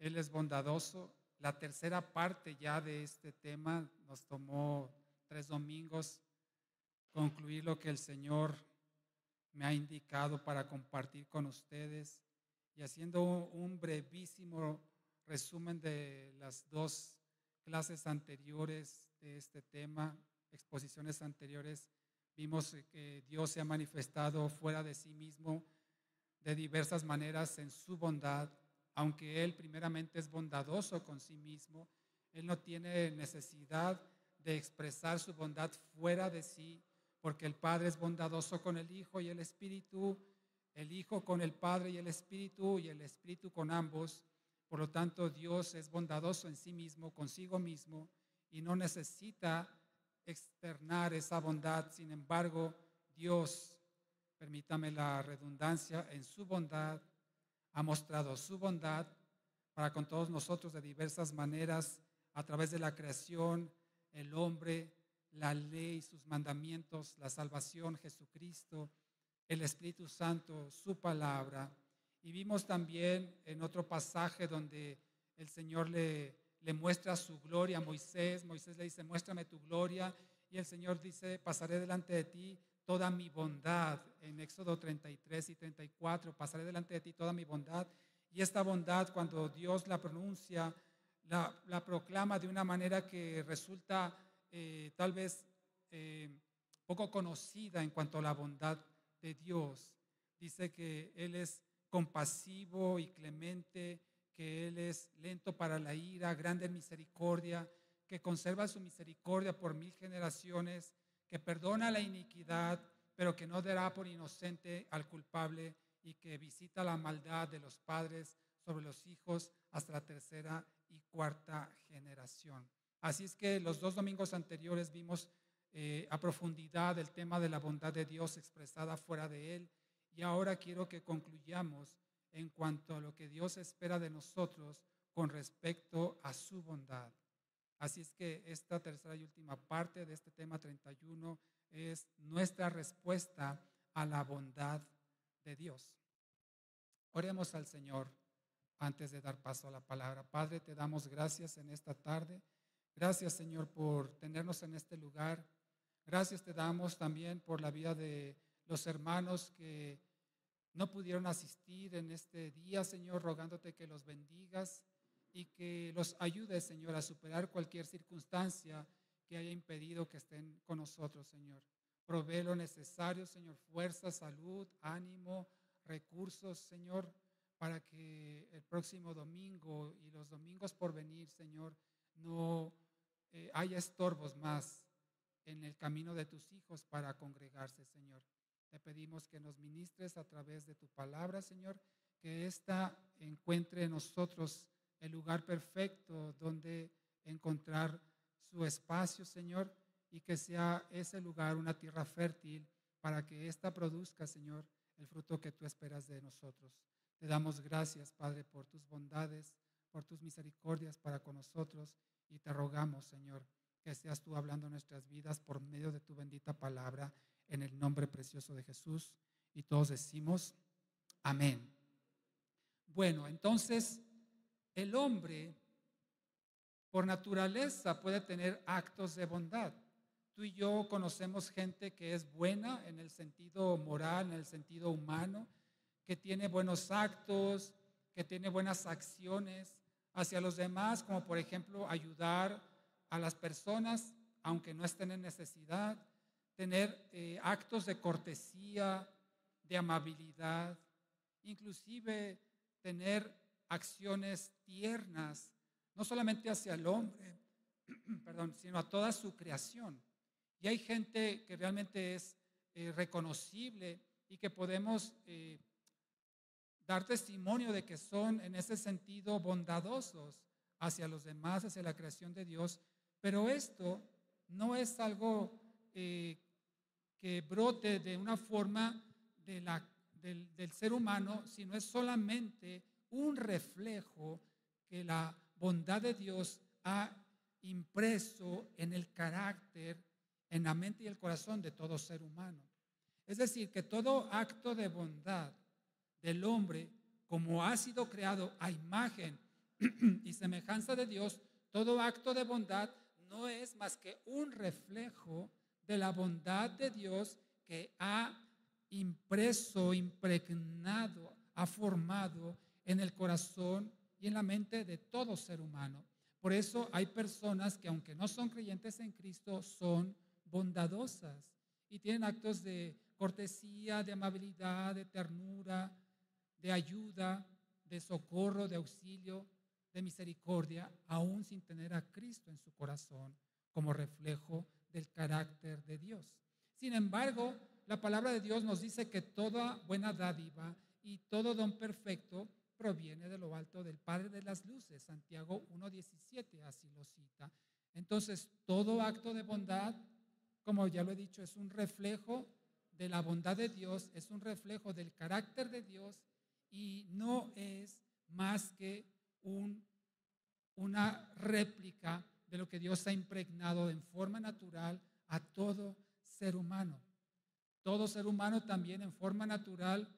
Él es bondadoso. La tercera parte ya de este tema nos tomó 3 domingos concluir lo que el Señor me ha indicado para compartir con ustedes. Y haciendo un brevísimo resumen de las dos clases anteriores de este tema, exposiciones anteriores, vimos que Dios se ha manifestado fuera de sí mismo de diversas maneras en su bondad. Aunque Él primeramente es bondadoso con sí mismo, Él no tiene necesidad de expresar su bondad fuera de sí, porque el Padre es bondadoso con el Hijo y el Espíritu, el Hijo con el Padre y el Espíritu con ambos. Por lo tanto, Dios es bondadoso en sí mismo, consigo mismo, y no necesita externar esa bondad. Sin embargo, Dios, permítame la redundancia, en su bondad ha mostrado su bondad para con todos nosotros de diversas maneras, a través de la creación, el hombre, la ley, sus mandamientos, la salvación, Jesucristo, el Espíritu Santo, su palabra. Y vimos también en otro pasaje donde el Señor le muestra su gloria a Moisés. Moisés le dice, muéstrame tu gloria. Y el Señor dice, pasaré delante de ti toda mi bondad. En Éxodo 33 y 34, pasaré delante de ti toda mi bondad. Y esta bondad, cuando Dios la pronuncia, la proclama de una manera que resulta tal vez poco conocida en cuanto a la bondad de Dios. Dice que Él es compasivo y clemente, que Él es lento para la ira, grande en misericordia, que conserva su misericordia por 1000 generaciones, que perdona la iniquidad, pero que no dará por inocente al culpable, y que visita la maldad de los padres sobre los hijos hasta la tercera y cuarta generación. Así es que los 2 domingos anteriores vimos a profundidad el tema de la bondad de Dios expresada fuera de Él, y ahora quiero que concluyamos en cuanto a lo que Dios espera de nosotros con respecto a su bondad. Así es que esta tercera y última parte de este tema 31 es nuestra respuesta a la bondad de Dios. Oremos al Señor antes de dar paso a la palabra. Padre, te damos gracias en esta tarde. Gracias, Señor, por tenernos en este lugar. Gracias te damos también por la vida de los hermanos que no pudieron asistir en este día, Señor, rogándote que los bendigas y que los ayudes, Señor, a superar cualquier circunstancia que haya impedido que estén con nosotros, Señor. Provee lo necesario, Señor, fuerza, salud, ánimo, recursos, Señor, para que el próximo domingo y los domingos por venir, Señor, no haya estorbos más en el camino de tus hijos para congregarse, Señor. Te pedimos que nos ministres a través de tu palabra, Señor, que ésta encuentre en nosotros el lugar perfecto donde encontrar su espacio, Señor, y que sea ese lugar una tierra fértil para que ésta produzca, Señor, el fruto que tú esperas de nosotros. Te damos gracias, Padre, por tus bondades, por tus misericordias para con nosotros, y te rogamos, Señor, que seas tú hablando nuestras vidas por medio de tu bendita palabra, en el nombre precioso de Jesús. Y todos decimos amén. Bueno, entonces el hombre por naturaleza puede tener actos de bondad. Tú y yo conocemos gente que es buena en el sentido moral, en el sentido humano, que tiene buenos actos, que tiene buenas acciones hacia los demás, como por ejemplo ayudar a las personas aunque no estén en necesidad, tener actos de cortesía, de amabilidad, inclusive tener acciones tiernas, no solamente hacia el hombre, perdón, sino a toda su creación. Y hay gente que realmente es reconocible y que podemos dar testimonio de que son en ese sentido bondadosos hacia los demás, hacia la creación de Dios, pero esto no es algo que brote de una forma del ser humano, sino es solamente un reflejo que la bondad de Dios ha impreso en el carácter, en la mente y el corazón de todo ser humano. Es decir, que todo acto de bondad del hombre, como ha sido creado a imagen y semejanza de Dios, todo acto de bondad no es más que un reflejo de la bondad de Dios que ha impreso, impregnado, ha formado en el corazón y en la mente de todo ser humano. Por eso hay personas que, aunque no son creyentes en Cristo, son bondadosas y tienen actos de cortesía, de amabilidad, de ternura, de ayuda, de socorro, de auxilio, de misericordia, aún sin tener a Cristo en su corazón como reflejo del carácter de Dios. Sin embargo, la palabra de Dios nos dice que toda buena dádiva y todo don perfecto proviene de lo alto del Padre de las luces. Santiago 1:17 así lo cita. Entonces, todo acto de bondad, como ya lo he dicho, es un reflejo de la bondad de Dios, es un reflejo del carácter de Dios y no es más que una réplica de lo que Dios ha impregnado en forma natural a todo ser humano. Todo ser humano también en forma natural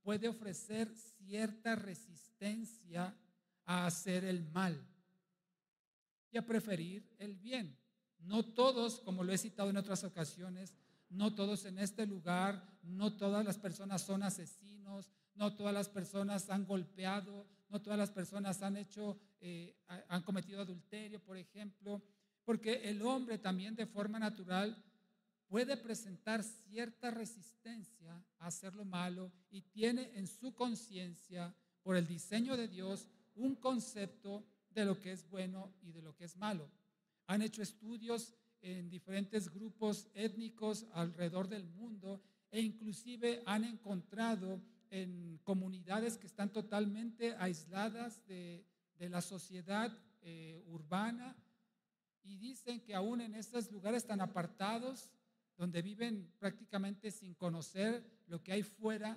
puede ofrecer cierta resistencia a hacer el mal y a preferir el bien. No todos, como lo he citado en otras ocasiones, no todos en este lugar, no todas las personas son asesinos, no todas las personas han golpeado, no todas las personas han cometido adulterio, por ejemplo, porque el hombre también de forma natural puede presentar cierta resistencia a hacer lo malo y tiene en su conciencia, por el diseño de Dios, un concepto de lo que es bueno y de lo que es malo. Han hecho estudios en diferentes grupos étnicos alrededor del mundo e inclusive han encontrado en comunidades que están totalmente aisladas de la sociedad urbana, y dicen que aún en estos lugares tan apartados, donde viven prácticamente sin conocer lo que hay fuera,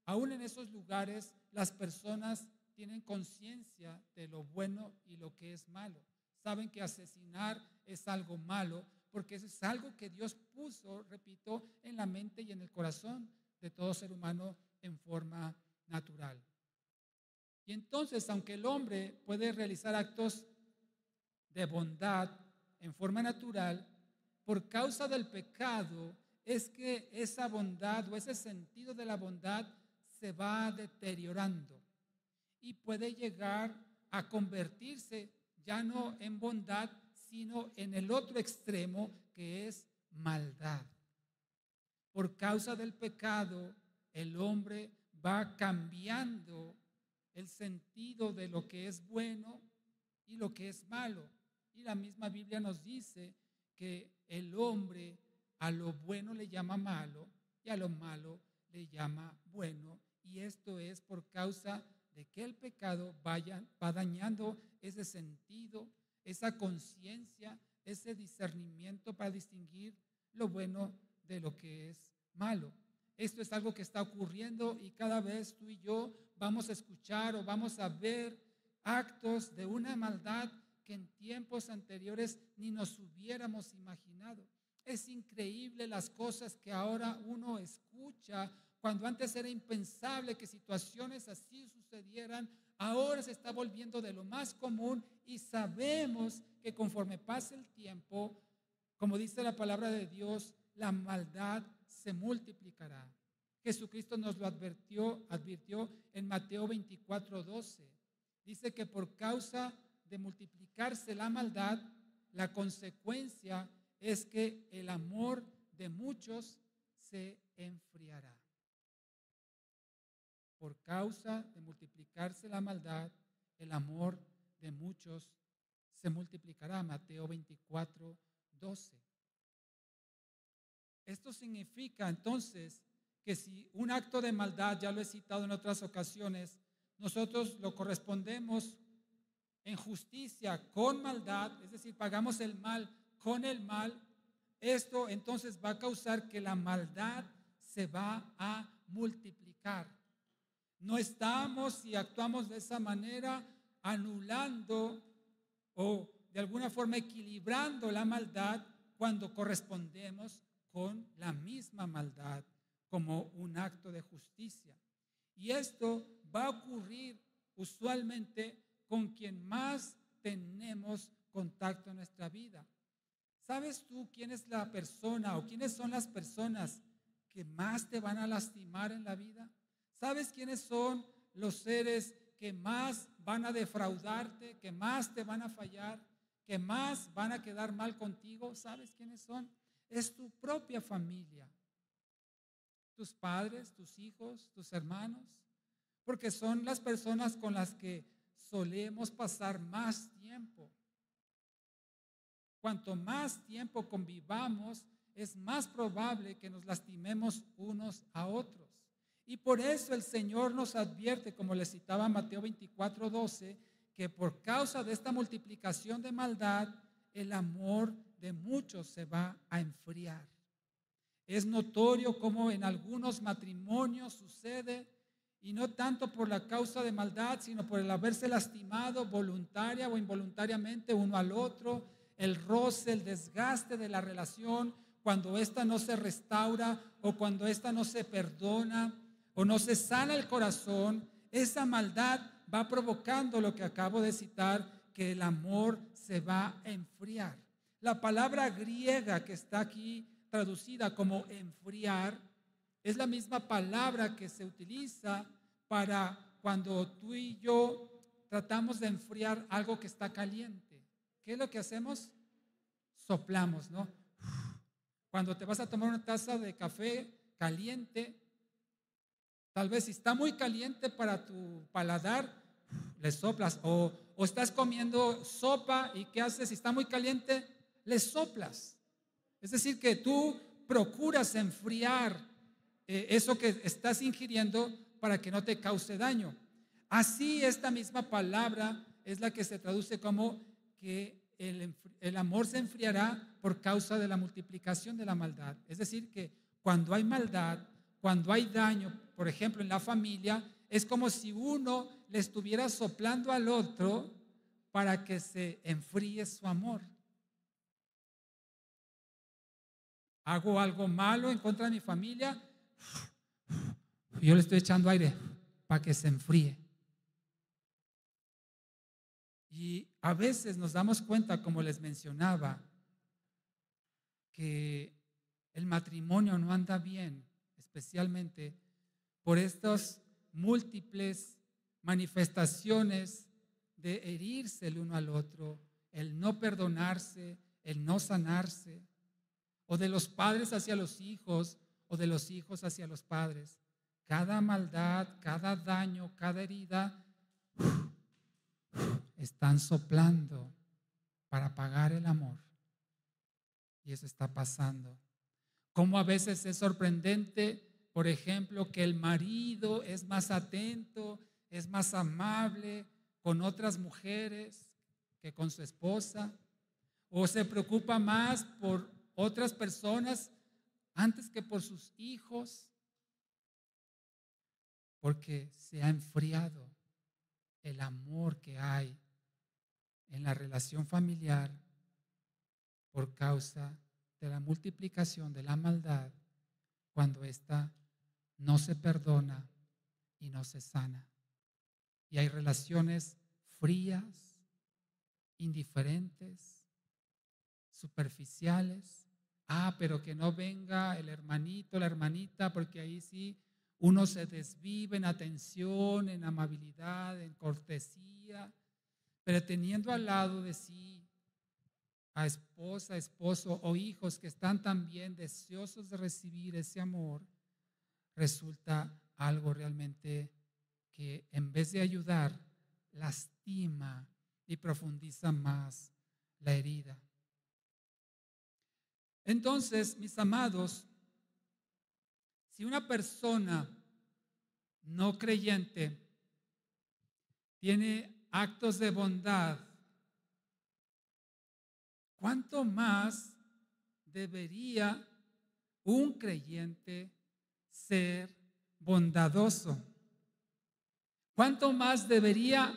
aún en esos lugares las personas tienen conciencia de lo bueno y lo que es malo. Saben que asesinar es algo malo, porque eso es algo que Dios puso, repito, en la mente y en el corazón de todo ser humano en forma natural. Y entonces, aunque el hombre puede realizar actos de bondad en forma natural, por causa del pecado es que esa bondad o ese sentido de la bondad se va deteriorando y puede llegar a convertirse ya no en bondad, sino en el otro extremo, que es maldad. Por causa del pecado, el hombre va cambiando el sentido de lo que es bueno y lo que es malo. Y la misma Biblia nos dice que el hombre a lo bueno le llama malo y a lo malo le llama bueno. Y esto es por causa de que el pecado va dañando ese sentido, esa conciencia, ese discernimiento para distinguir lo bueno de lo que es malo. Esto es algo que está ocurriendo y cada vez tú y yo vamos a escuchar o vamos a ver actos de una maldad que en tiempos anteriores ni nos hubiéramos imaginado. Es increíble las cosas que ahora uno escucha, cuando antes era impensable que situaciones así sucedieran. Ahora se está volviendo de lo más común y sabemos que conforme pase el tiempo, como dice la palabra de Dios, la maldad se multiplicará. Jesucristo nos lo advirtió en Mateo 24:12. Dice que por causa de multiplicarse la maldad, la consecuencia es que el amor de muchos se enfriará. Por causa de multiplicarse la maldad, el amor de muchos se multiplicará. Mateo 24:12. Esto significa entonces que si un acto de maldad, ya lo he citado en otras ocasiones, nosotros lo correspondemos en justicia con maldad, es decir, pagamos el mal con el mal, esto entonces va a causar que la maldad se va a multiplicar. No estamos, si actuamos de esa manera, anulando o de alguna forma equilibrando la maldad cuando correspondemos con la misma maldad como un acto de justicia. Y esto va a ocurrir usualmente con quien más tenemos contacto en nuestra vida. ¿Sabes tú quién es la persona o quiénes son las personas que más te van a lastimar en la vida? ¿Sabes quiénes son los seres que más van a defraudarte, que más te van a fallar, que más van a quedar mal contigo? ¿Sabes quiénes son? Es tu propia familia, tus padres, tus hijos, tus hermanos, porque son las personas con las que solemos pasar más tiempo. Cuanto más tiempo convivamos, es más probable que nos lastimemos unos a otros. Y por eso el Señor nos advierte, como le citaba Mateo 24:12, que por causa de esta multiplicación de maldad, el amor de muchos se va a enfriar. Es notorio como en algunos matrimonios sucede, y no tanto por la causa de maldad, sino por el haberse lastimado voluntaria o involuntariamente uno al otro, el roce, el desgaste de la relación, cuando ésta no se restaura o cuando ésta no se perdona o no se sana el corazón. Esa maldad va provocando lo que acabo de citar, que el amor se va a enfriar. La palabra griega que está aquí traducida como enfriar es la misma palabra que se utiliza para cuando tú y yo tratamos de enfriar algo que está caliente. ¿Qué es lo que hacemos? Soplamos, ¿no? Cuando te vas a tomar una taza de café caliente, tal vez si está muy caliente para tu paladar, le soplas. O estás comiendo sopa y ¿qué haces? Si está muy caliente, le soplas. Es decir, que tú procuras enfriar eso que estás ingiriendo para que no te cause daño. Así, esta misma palabra es la que se traduce como que el amor se enfriará por causa de la multiplicación de la maldad. Es decir, que cuando hay maldad, cuando hay daño, por ejemplo, en la familia, es como si uno le estuviera soplando al otro para que se enfríe su amor. Hago algo malo en contra de mi familia, yo le estoy echando aire para que se enfríe. Y a veces nos damos cuenta, como les mencionaba, que el matrimonio no anda bien, especialmente por estas múltiples manifestaciones de herirse el uno al otro, el no perdonarse, el no sanarse, o de los padres hacia los hijos, o de los hijos hacia los padres. Cada maldad, cada daño, cada herida están soplando para apagar el amor. Y eso está pasando. Como a veces es sorprendente, por ejemplo, que el marido es más atento, es más amable con otras mujeres que con su esposa, o se preocupa más por otras personas antes que por sus hijos, porque se ha enfriado el amor que hay en la relación familiar por causa de la multiplicación de la maldad, cuando ésta no se perdona y no se sana. Y hay relaciones frías, indiferentes, superficiales. Pero que no venga el hermanito, la hermanita, porque ahí sí uno se desvive en atención, en amabilidad, en cortesía, pero teniendo al lado de sí a esposa, esposo o hijos que están también deseosos de recibir ese amor, resulta algo realmente que en vez de ayudar, lastima y profundiza más la herida. Entonces, mis amados, si una persona no creyente tiene actos de bondad, ¿cuánto más debería un creyente ser bondadoso? ¿Cuánto más debería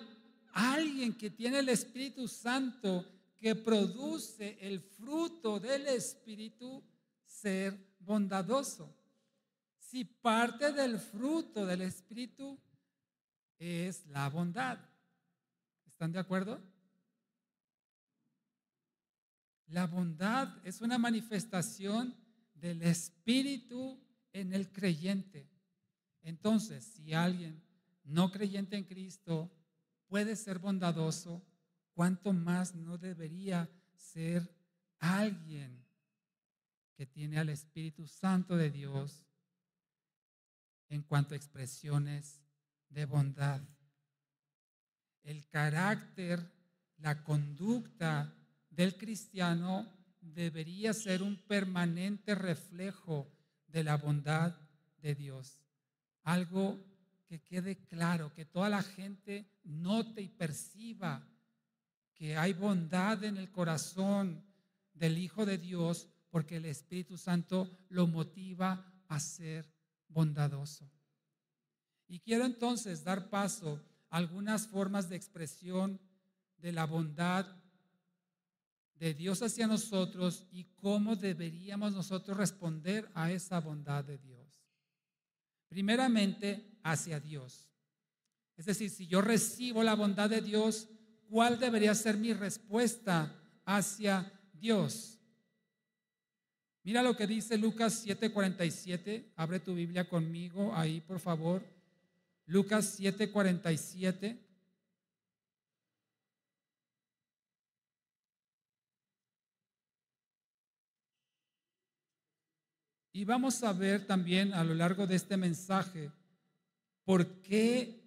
alguien que tiene el Espíritu Santo, que produce el fruto del Espíritu, ser bondadoso? Si parte del fruto del Espíritu es la bondad. ¿Están de acuerdo? La bondad es una manifestación del Espíritu en el creyente. Entonces, si alguien no creyente en Cristo puede ser bondadoso, ¿cuánto más no debería ser alguien que tiene al Espíritu Santo de Dios en cuanto a expresiones de bondad? El carácter, la conducta del cristiano debería ser un permanente reflejo de la bondad de Dios. Algo que quede claro, que toda la gente note y perciba que hay bondad en el corazón del Hijo de Dios, porque el Espíritu Santo lo motiva a ser bondadoso. Y quiero entonces dar paso a algunas formas de expresión de la bondad de Dios hacia nosotros y cómo deberíamos nosotros responder a esa bondad de Dios. Primeramente, hacia Dios. Es decir, si yo recibo la bondad de Dios, ¿cuál debería ser mi respuesta hacia Dios? Mira lo que dice Lucas 7:47. Abre tu Biblia conmigo ahí, por favor. Lucas 7:47. Y vamos a ver también a lo largo de este mensaje por qué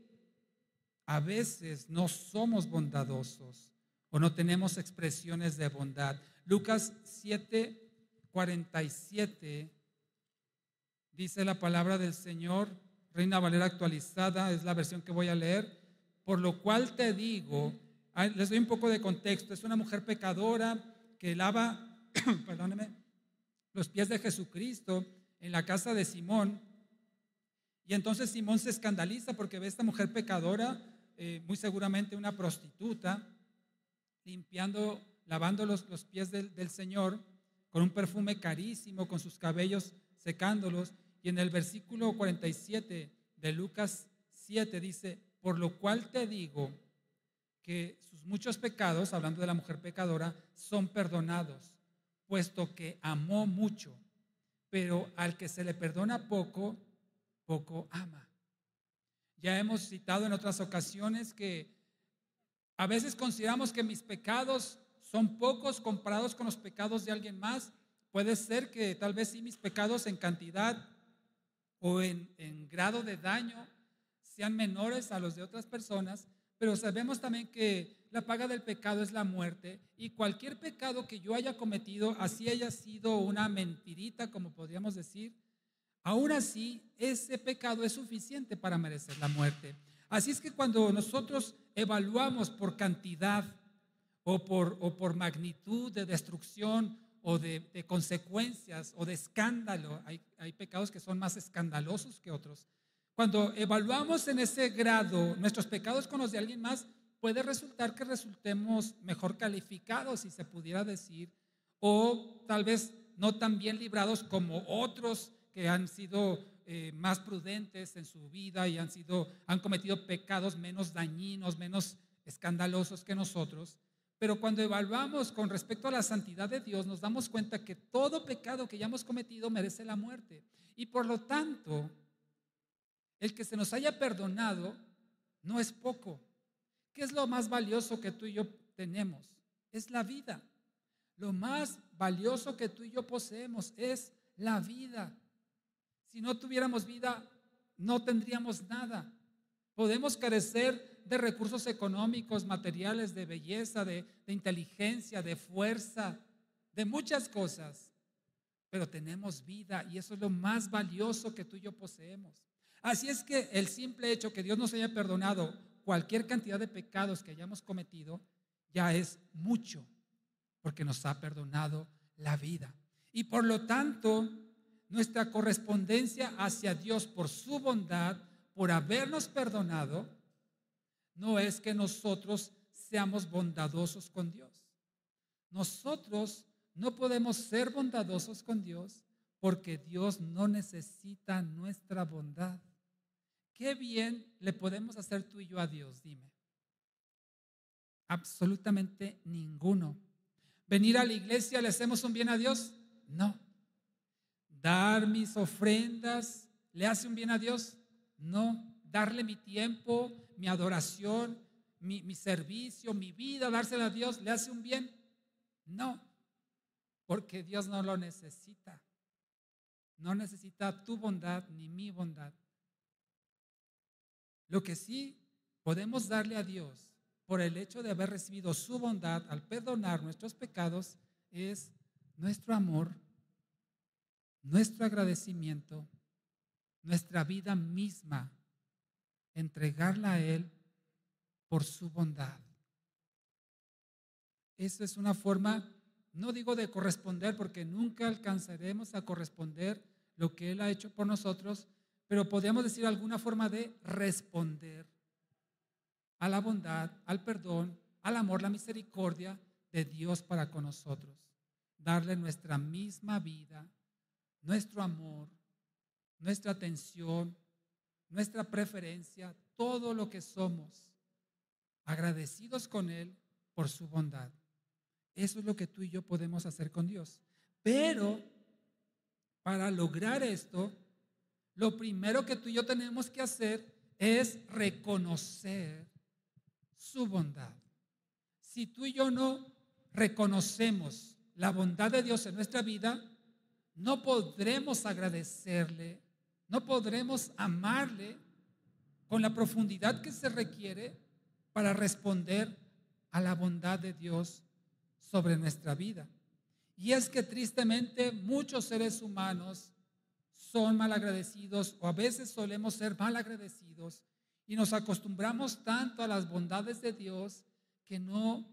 a veces no somos bondadosos o no tenemos expresiones de bondad. Lucas 7:47 dice la palabra del Señor, Reina Valera actualizada, es la versión que voy a leer. Por lo cual te digo, les doy un poco de contexto, es una mujer pecadora que lava, perdóneme, los pies de Jesucristo en la casa de Simón. Y entonces Simón se escandaliza porque ve a esta mujer pecadora, muy seguramente una prostituta, lavando los pies del Señor con un perfume carísimo, con sus cabellos secándolos. Y en el versículo 47 de Lucas 7 dice, por lo cual te digo que sus muchos pecados, hablando de la mujer pecadora, son perdonados, puesto que amó mucho, pero al que se le perdona poco, poco ama. Ya hemos citado en otras ocasiones que a veces consideramos que mis pecados son pocos comparados con los pecados de alguien más. Puede ser que tal vez sí mis pecados en cantidad o en grado de daño sean menores a los de otras personas, pero sabemos también que la paga del pecado es la muerte, y cualquier pecado que yo haya cometido, así haya sido una mentirita, como podríamos decir, aún así ese pecado es suficiente para merecer la muerte. Así es que cuando nosotros evaluamos por cantidad o por magnitud de destrucción o de consecuencias o de escándalo, hay pecados que son más escandalosos que otros. Cuando evaluamos en ese grado nuestros pecados con los de alguien más, puede resultar que resultemos mejor calificados, si se pudiera decir, o tal vez no tan bien librados como otros que han sido más prudentes en su vida y han cometido pecados menos dañinos, menos escandalosos que nosotros. Pero cuando evaluamos con respecto a la santidad de Dios, nos damos cuenta que todo pecado que ya hemos cometido merece la muerte. Y por lo tanto, el que se nos haya perdonado no es poco. ¿Qué es lo más valioso que tú y yo tenemos? Es la vida. Lo más valioso que tú y yo poseemos es la vida. Si no tuviéramos vida, no tendríamos nada. Podemos carecer de recursos económicos, materiales, de belleza, de inteligencia, de fuerza, de muchas cosas, pero tenemos vida y eso es lo más valioso que tú y yo poseemos. Así es que el simple hecho que Dios nos haya perdonado cualquier cantidad de pecados que hayamos cometido ya es mucho, porque nos ha perdonado la vida. Y por lo tanto, nuestra correspondencia hacia Dios por su bondad, por habernos perdonado, no es que nosotros seamos bondadosos con Dios. Nosotros no podemos ser bondadosos con Dios porque Dios no necesita nuestra bondad. ¿Qué bien le podemos hacer tú y yo a Dios? Dime. Absolutamente ninguno. ¿Venir a la iglesia le hacemos un bien a Dios? No. ¿Dar mis ofrendas le hace un bien a Dios? No. ¿Darle mi tiempo, mi adoración, mi servicio, mi vida, dársela a Dios, le hace un bien? No. Porque Dios no lo necesita. No necesita tu bondad ni mi bondad. Lo que sí podemos darle a Dios por el hecho de haber recibido su bondad al perdonar nuestros pecados es nuestro amor, nuestro agradecimiento, nuestra vida misma, entregarla a Él por su bondad. Eso es una forma, no digo de corresponder, porque nunca alcanzaremos a corresponder lo que Él ha hecho por nosotros, pero podríamos decir alguna forma de responder a la bondad, al perdón, al amor, la misericordia de Dios para con nosotros. Darle nuestra misma vida, nuestro amor, nuestra atención, nuestra preferencia, todo lo que somos, agradecidos con Él por su bondad. Eso es lo que tú y yo podemos hacer con Dios. Pero para lograr esto, lo primero que tú y yo tenemos que hacer es reconocer su bondad. Si tú y yo no reconocemos la bondad de Dios en nuestra vida, no podremos agradecerle, no podremos amarle con la profundidad que se requiere para responder a la bondad de Dios sobre nuestra vida. Y es que tristemente muchos seres humanos son malagradecidos, o a veces solemos ser malagradecidos, y nos acostumbramos tanto a las bondades de Dios que no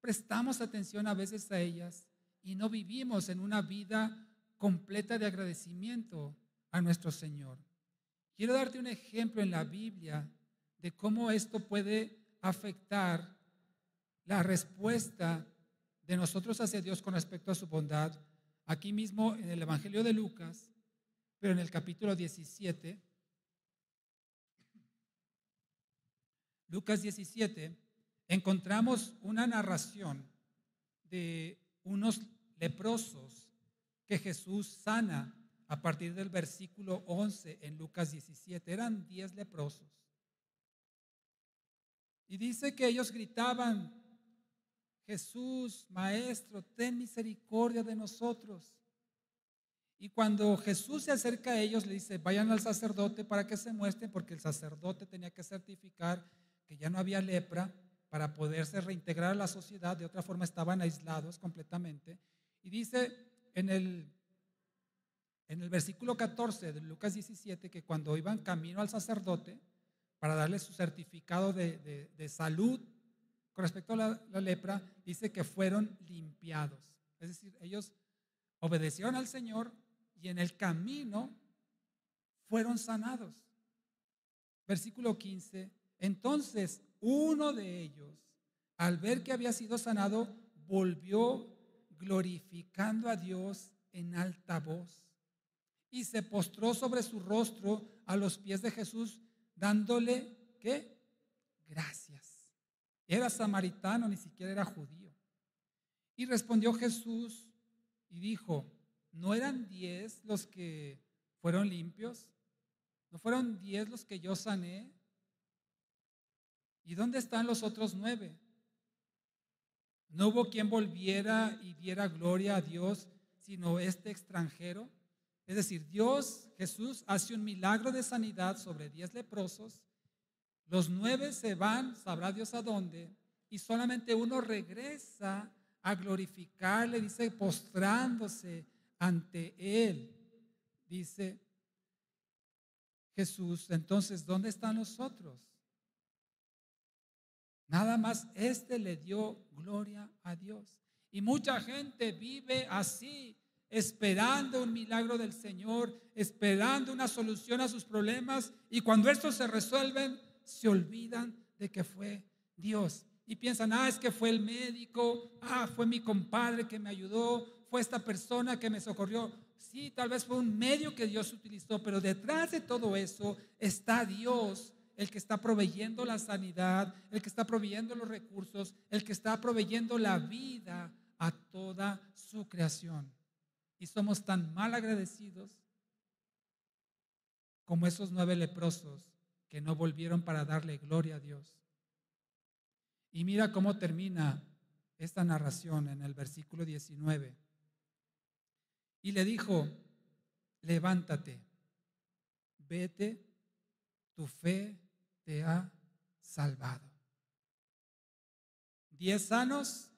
prestamos atención a veces a ellas y no vivimos en una vida completa de agradecimiento a nuestro Señor. Quiero darte un ejemplo en la Biblia de cómo esto puede afectar la respuesta de nosotros hacia Dios con respecto a su bondad. Aquí mismo en el Evangelio de Lucas, pero en el capítulo 17, Lucas 17, encontramos una narración de unos leprosos que Jesús sana a partir del versículo 11 en Lucas 17. Eran 10 leprosos. Y dice que ellos gritaban: Jesús, Maestro, ten misericordia de nosotros. Y cuando Jesús se acerca a ellos, le dice: vayan al sacerdote para que se muestren, porque el sacerdote tenía que certificar que ya no había lepra para poderse reintegrar a la sociedad. De otra forma estaban aislados completamente. Y dice en el versículo 14 de Lucas 17 que cuando iban camino al sacerdote para darle su certificado de salud con respecto a la lepra, dice que fueron limpiados. Es decir, ellos obedecieron al Señor y en el camino fueron sanados. Versículo 15. Entonces uno de ellos, al ver que había sido sanado, volvió glorificando a Dios en alta voz y se postró sobre su rostro a los pies de Jesús, dándole, ¿qué? Gracias. Era samaritano, ni siquiera era judío. Y respondió Jesús y dijo: ¿no eran 10 los que fueron limpios? ¿No fueron 10 los que yo sané? ¿Y dónde están los otros 9? ¿No hubo quien volviera y diera gloria a Dios sino este extranjero? Es decir, Jesús hace un milagro de sanidad sobre 10 leprosos. Los 9 se van, sabrá Dios a dónde, y solamente uno regresa a glorificarle, dice, postrándose ante Él. Dice Jesús: entonces, ¿dónde están los otros? Nada más este le dio gloria a Dios. Y mucha gente vive así, esperando un milagro del Señor, esperando una solución a sus problemas, y cuando estos se resuelven, se olvidan de que fue Dios. Y piensan: es que fue el médico, fue mi compadre que me ayudó, fue esta persona que me socorrió. Sí, tal vez fue un medio que Dios utilizó, pero detrás de todo eso está Dios el que está proveyendo la sanidad, el que está proveyendo los recursos, el que está proveyendo la vida a toda su creación. Y somos tan mal agradecidos como esos 9 leprosos que no volvieron para darle gloria a Dios. Y mira cómo termina esta narración en el versículo 19. Y le dijo: levántate, vete, tu fe te ha salvado. 10 sanos,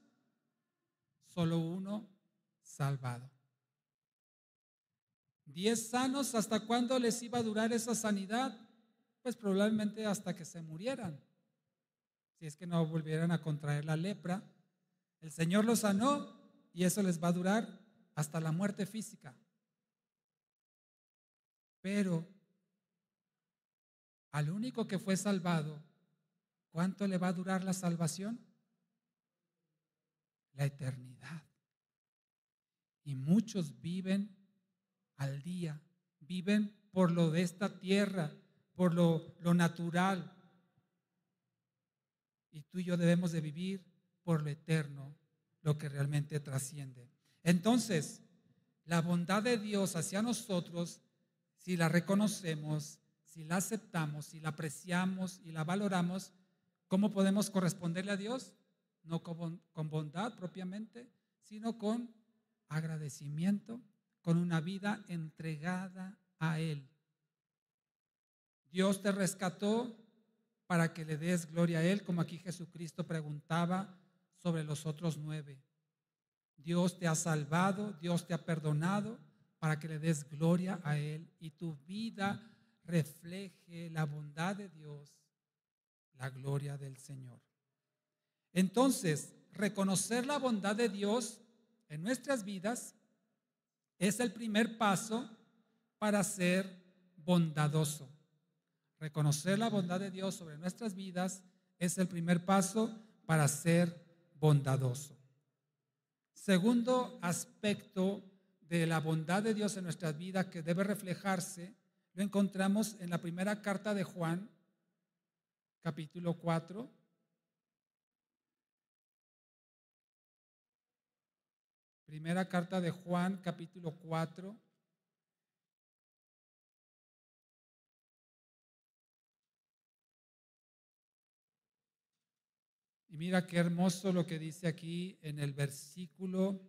solo uno salvado. 10 sanos, ¿hasta cuándo les iba a durar esa sanidad? Pues probablemente hasta que se murieran, si es que no volvieran a contraer la lepra. El Señor los sanó y eso les va a durar hasta la muerte física. Pero al único que fue salvado, ¿cuánto le va a durar la salvación? La eternidad. Y muchos viven al día, viven por lo de esta tierra, por lo natural. Y tú y yo debemos de vivir por lo eterno, lo que realmente trasciende. Entonces, la bondad de Dios hacia nosotros, si la reconocemos, si la aceptamos, si la apreciamos y la valoramos, ¿cómo podemos corresponderle a Dios? No con bondad propiamente, sino con agradecimiento, con una vida entregada a Él. Dios te rescató para que le des gloria a Él, como aquí Jesucristo preguntaba sobre los otros 9. Dios te ha salvado, Dios te ha perdonado para que le des gloria a Él y tu vida refleje la bondad de Dios, la gloria del Señor. Entonces, reconocer la bondad de Dios en nuestras vidas es el primer paso para ser bondadoso. Reconocer la bondad de Dios sobre nuestras vidas es el primer paso para ser bondadoso. Segundo aspecto de la bondad de Dios en nuestras vidas que debe reflejarse, lo encontramos en la primera carta de Juan, capítulo 4. Primera carta de Juan, capítulo 4. Y mira qué hermoso lo que dice aquí en el versículo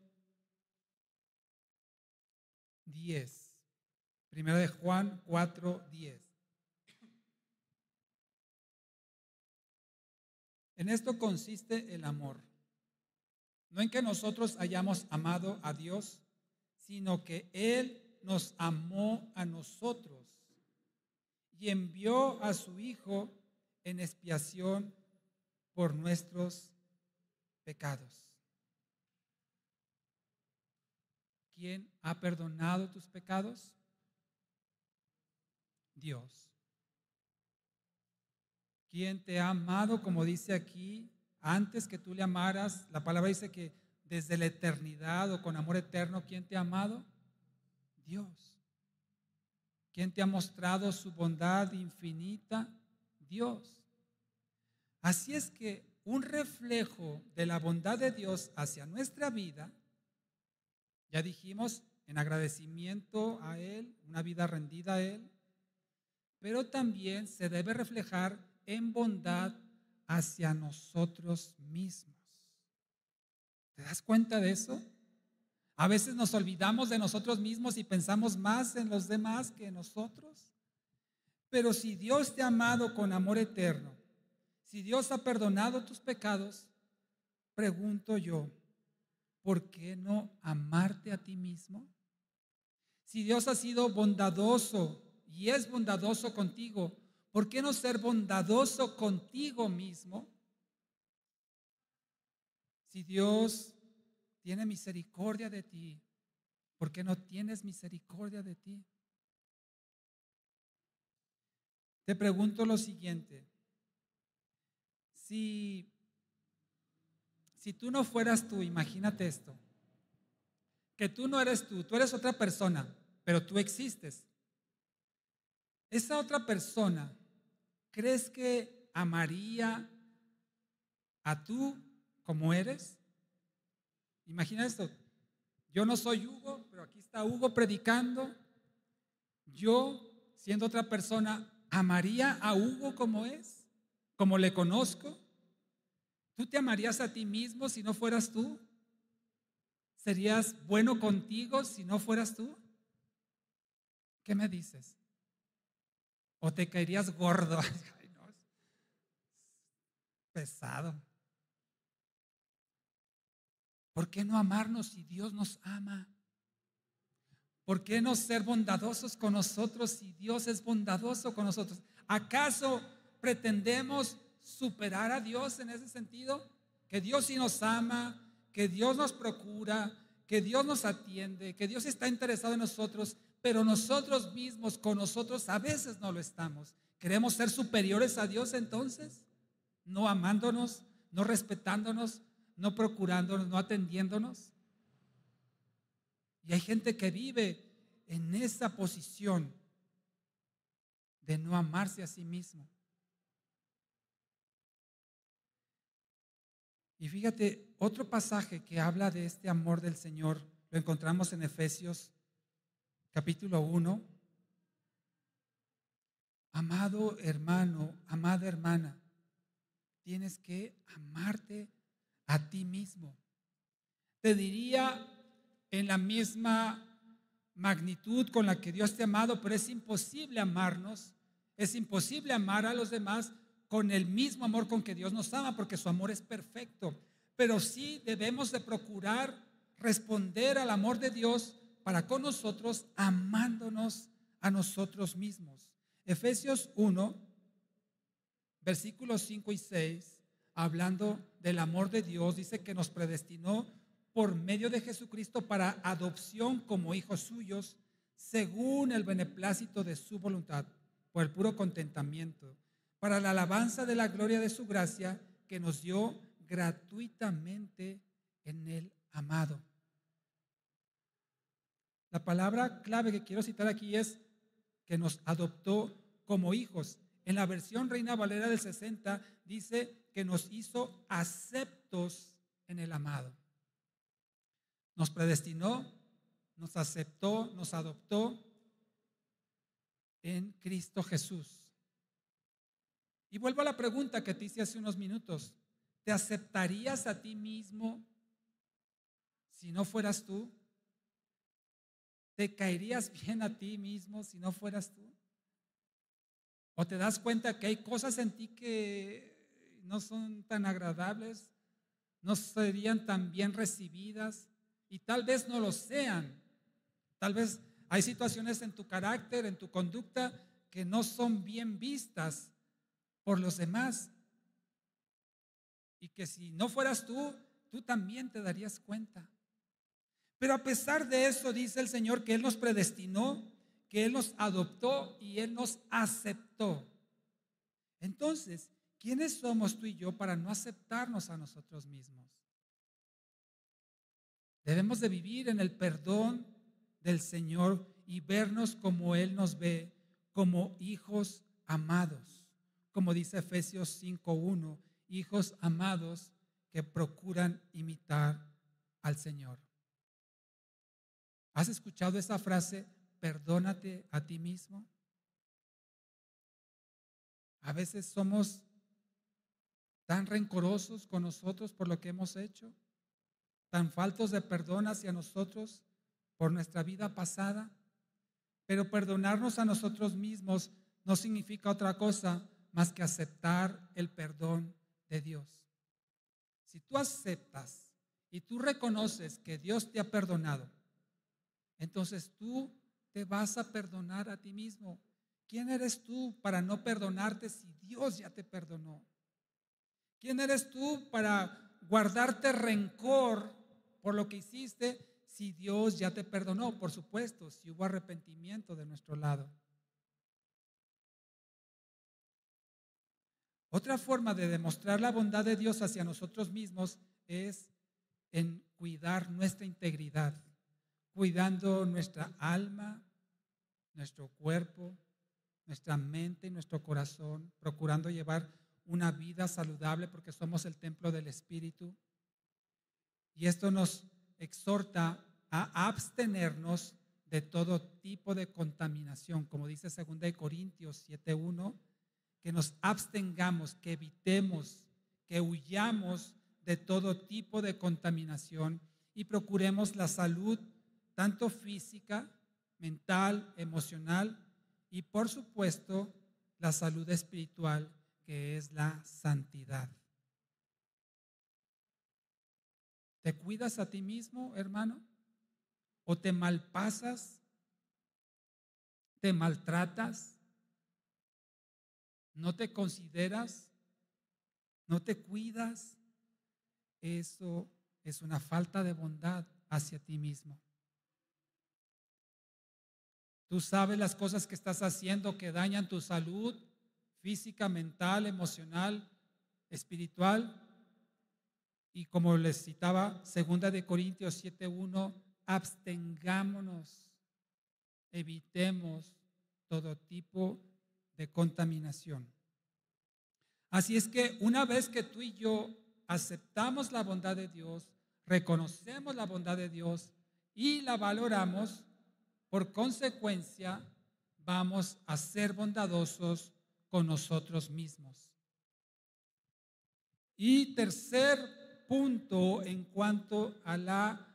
10. Primera de Juan 4, 10. En esto consiste el amor. No en que nosotros hayamos amado a Dios, sino que Él nos amó a nosotros y envió a su Hijo en expiación por nuestros pecados. ¿Quién ha perdonado tus pecados? Dios. ¿Quién te ha amado? Como dice aquí, antes que tú le amaras, la palabra dice que desde la eternidad o con amor eterno, ¿quién te ha amado? Dios. ¿Quién te ha mostrado su bondad infinita? Dios. Así es que un reflejo de la bondad de Dios hacia nuestra vida, ya dijimos, en agradecimiento a Él, una vida rendida a Él, pero también se debe reflejar en bondad hacia nosotros mismos. ¿Te das cuenta de eso? A veces nos olvidamos de nosotros mismos y pensamos más en los demás que en nosotros. Pero si Dios te ha amado con amor eterno, si Dios ha perdonado tus pecados, pregunto yo, ¿por qué no amarte a ti mismo? Si Dios ha sido bondadoso y es bondadoso contigo, ¿por qué no ser bondadoso contigo mismo? Si Dios tiene misericordia de ti, ¿por qué no tienes misericordia de ti? Te pregunto lo siguiente. Si tú no fueras tú, imagínate esto, que tú no eres tú eres otra persona, pero tú existes. Esa otra persona ¿crees que amaría a tú como eres? Imagina esto. Yo no soy Hugo, pero aquí está Hugo predicando. Yo, siendo otra persona, ¿amaría a Hugo como es? ¿Como le conozco? ¿Tú te amarías a ti mismo si no fueras tú? ¿Serías bueno contigo si no fueras tú? ¿Qué me dices? ¿O te caerías gordo? Ay, no, es pesado. ¿Por qué no amarnos si Dios nos ama? ¿Por qué no ser bondadosos con nosotros si Dios es bondadoso con nosotros? ¿Acaso pretendemos superar a Dios en ese sentido? Que Dios sí nos ama, que Dios nos procura, que Dios nos atiende, que Dios está interesado en nosotros, pero nosotros mismos con nosotros a veces no lo estamos. ¿Queremos ser superiores a Dios entonces? No amándonos, no respetándonos, no procurándonos, no atendiéndonos. Y hay gente que vive en esa posición de no amarse a sí mismo. Y fíjate, otro pasaje que habla de este amor del Señor lo encontramos en Efesios capítulo 1. Amado hermano, amada hermana, tienes que amarte a ti mismo. Te diría en la misma magnitud con la que Dios te ha amado, pero es imposible amarnos, es imposible amar a los demás con el mismo amor con que Dios nos ama, porque su amor es perfecto. Pero sí debemos de procurar responder al amor de Dios para con nosotros, amándonos a nosotros mismos. Efesios 1, versículos 5 y 6, hablando del amor de Dios, dice que nos predestinó por medio de Jesucristo para adopción como hijos suyos, según el beneplácito de su voluntad, por el puro contentamiento, para la alabanza de la gloria de su gracia que nos dio gratuitamente en el amado. La palabra clave que quiero citar aquí es que nos adoptó como hijos. En la versión Reina Valera del 60 dice que nos hizo aceptos en el amado. Nos predestinó, nos aceptó, nos adoptó en Cristo Jesús. Y vuelvo a la pregunta que te hice hace unos minutos. ¿Te aceptarías a ti mismo si no fueras tú? ¿Te caerías bien a ti mismo si no fueras tú? ¿O te das cuenta que hay cosas en ti que no son tan agradables, no serían tan bien recibidas y tal vez no lo sean? Tal vez hay situaciones en tu carácter, en tu conducta, que no son bien vistas por los demás y que si no fueras tú, tú también te darías cuenta. Pero a pesar de eso, dice el Señor que Él nos predestinó, que Él nos adoptó y Él nos aceptó. Entonces, ¿quiénes somos tú y yo para no aceptarnos a nosotros mismos? Debemos de vivir en el perdón del Señor y vernos como Él nos ve, como hijos amados. Como dice Efesios 5:1, hijos amados que procuran imitar al Señor. ¿Has escuchado esa frase? Perdónate a ti mismo. A veces somos tan rencorosos con nosotros por lo que hemos hecho, tan faltos de perdón hacia nosotros por nuestra vida pasada, pero perdonarnos a nosotros mismos no significa otra cosa más que aceptar el perdón de Dios. Si tú aceptas y tú reconoces que Dios te ha perdonado, entonces tú te vas a perdonar a ti mismo. ¿Quién eres tú para no perdonarte si Dios ya te perdonó? ¿Quién eres tú para guardarte rencor por lo que hiciste si Dios ya te perdonó? Por supuesto, si hubo arrepentimiento de nuestro lado. Otra forma de demostrar la bondad de Dios hacia nosotros mismos es en cuidar nuestra integridad, cuidando nuestra alma, nuestro cuerpo, nuestra mente y nuestro corazón, procurando llevar una vida saludable porque somos el templo del Espíritu. Y esto nos exhorta a abstenernos de todo tipo de contaminación, como dice 2 Corintios 7:1, que nos abstengamos, que evitemos, que huyamos de todo tipo de contaminación y procuremos la salud tanto física, mental, emocional y por supuesto la salud espiritual, que es la santidad. ¿Te cuidas a ti mismo, hermano? ¿O te malpasas? ¿Te maltratas? ¿No te consideras? ¿No te cuidas? Eso es una falta de bondad hacia ti mismo. Tú sabes las cosas que estás haciendo que dañan tu salud física, mental, emocional, espiritual. Y como les citaba, 2 Corintios 7:1, abstengámonos, evitemos todo tipo de contaminación. Así es que una vez que tú y yo aceptamos la bondad de Dios, reconocemos la bondad de Dios y la valoramos, por consecuencia vamos a ser bondadosos con nosotros mismos. Y tercer punto en cuanto a la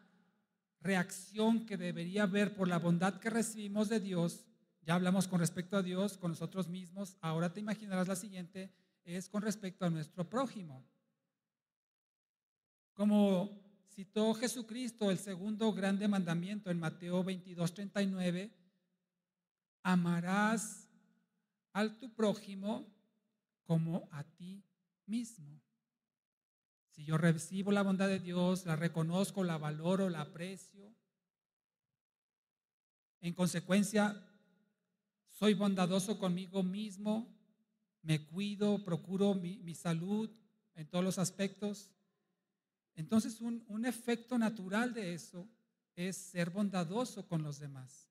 reacción que debería haber por la bondad que recibimos de Dios. Ya hablamos con respecto a Dios, con nosotros mismos. Ahora te imaginarás la siguiente, es con respecto a nuestro prójimo. Como citó Jesucristo el segundo grande mandamiento en Mateo 22:39, amarás a tu prójimo como a ti mismo. Si yo recibo la bondad de Dios, la reconozco, la valoro, la aprecio, en consecuencia, soy bondadoso conmigo mismo, me cuido, procuro mi salud en todos los aspectos. Entonces, un efecto natural de eso es ser bondadoso con los demás.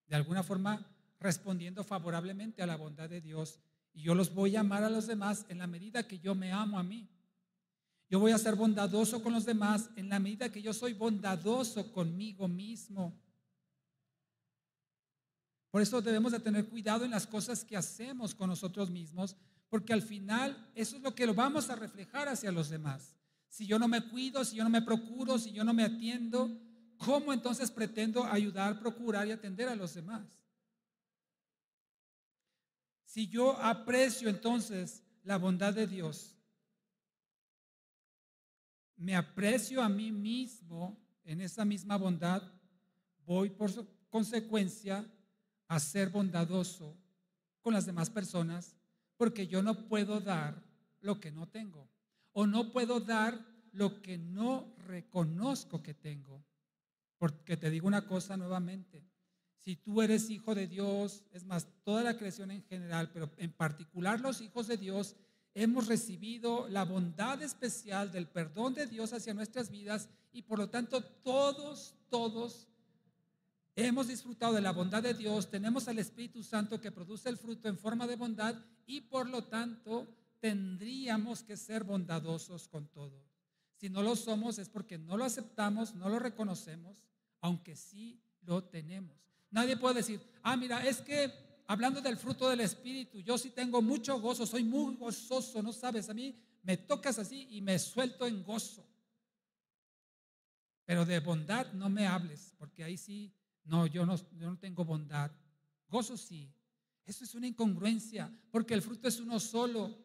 De alguna forma, respondiendo favorablemente a la bondad de Dios. Y yo los voy a amar a los demás en la medida que yo me amo a mí. Yo voy a ser bondadoso con los demás en la medida que yo soy bondadoso conmigo mismo. Por eso debemos de tener cuidado en las cosas que hacemos con nosotros mismos, porque al final eso es lo que lo vamos a reflejar hacia los demás. Si yo no me cuido, si yo no me procuro, si yo no me atiendo, ¿cómo entonces pretendo ayudar, procurar y atender a los demás? Si yo aprecio entonces la bondad de Dios, me aprecio a mí mismo en esa misma bondad, voy por consecuencia a ser bondadoso con las demás personas, porque yo no puedo dar lo que no tengo, o no puedo dar lo que no reconozco que tengo. Porque te digo una cosa nuevamente, si tú eres hijo de Dios, es más, toda la creación en general, pero en particular los hijos de Dios, hemos recibido la bondad especial del perdón de Dios hacia nuestras vidas y por lo tanto todos hemos disfrutado de la bondad de Dios, tenemos al Espíritu Santo que produce el fruto en forma de bondad y por lo tanto tendríamos que ser bondadosos con todo. Si no lo somos es porque no lo aceptamos, no lo reconocemos, aunque sí lo tenemos. Nadie puede decir, mira, es que hablando del fruto del Espíritu, yo sí tengo mucho gozo, soy muy gozoso, no sabes, a mí me tocas así y me suelto en gozo. Pero de bondad no me hables, porque ahí sí, no, yo no tengo bondad. Gozo sí. Eso es una incongruencia, porque el fruto es uno solo.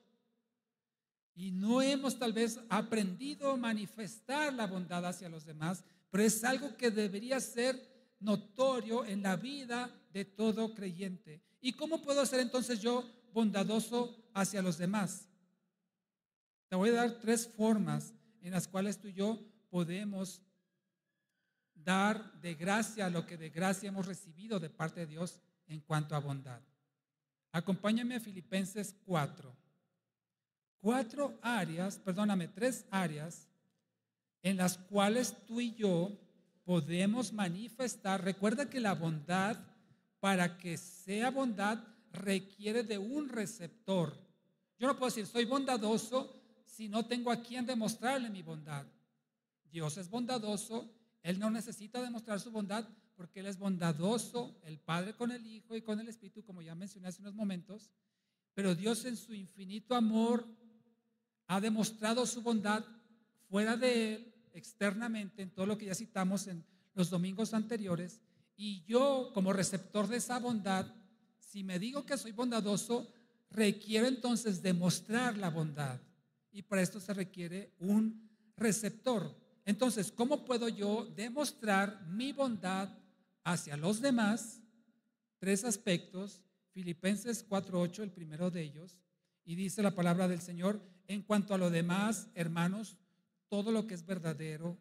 Y no hemos tal vez aprendido a manifestar la bondad hacia los demás, pero es algo que debería ser notorio en la vida de todo creyente. ¿Y cómo puedo ser entonces yo bondadoso hacia los demás? Te voy a dar 3 formas en las cuales tú y yo podemos dar de gracia lo que de gracia hemos recibido de parte de Dios en cuanto a bondad. Acompáñame a Filipenses 4. 3 áreas en las cuales tú y yo podemos manifestar. Recuerda que la bondad para que sea bondad, requiere de un receptor. Yo no puedo decir soy bondadoso si no tengo a quien demostrarle mi bondad. Dios es bondadoso, Él no necesita demostrar su bondad porque Él es bondadoso, el Padre con el Hijo y con el Espíritu, como ya mencioné hace unos momentos. Pero Dios en su infinito amor ha demostrado su bondad fuera de Él, externamente, en todo lo que ya citamos en los domingos anteriores. Y yo, como receptor de esa bondad, si me digo que soy bondadoso, requiero entonces demostrar la bondad. Y para esto se requiere un receptor. Entonces, ¿cómo puedo yo demostrar mi bondad hacia los demás? Tres aspectos. Filipenses 4:8, el primero de ellos. Y dice la palabra del Señor: en cuanto a lo demás, hermanos, todo lo que es verdadero,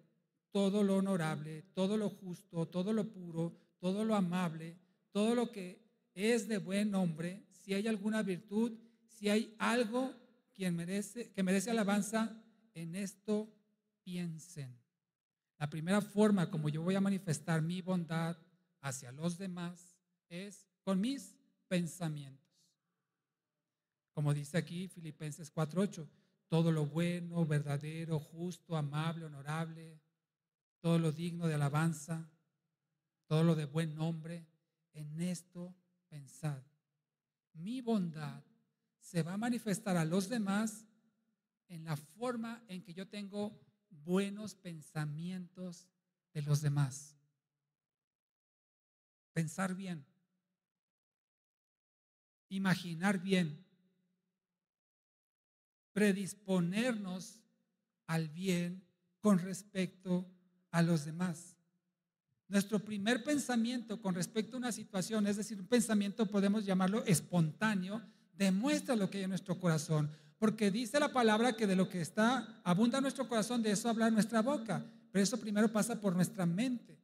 todo lo honorable, todo lo justo, todo lo puro, todo lo amable, todo lo que es de buen nombre, si hay alguna virtud, si hay algo que merece alabanza, en esto piensen. La primera forma como yo voy a manifestar mi bondad hacia los demás es con mis pensamientos. Como dice aquí Filipenses 4:8, todo lo bueno, verdadero, justo, amable, honorable, todo lo digno de alabanza, todo lo de buen nombre, en esto pensad. Mi bondad se va a manifestar a los demás en la forma en que yo tengo buenos pensamientos de los demás. Pensar bien, imaginar bien, predisponernos al bien con respecto a los demás. Nuestro primer pensamiento con respecto a una situación, es decir, un pensamiento podemos llamarlo espontáneo, demuestra lo que hay en nuestro corazón, porque dice la palabra que de lo que abunda nuestro corazón, de eso habla nuestra boca, pero eso primero pasa por nuestra mente.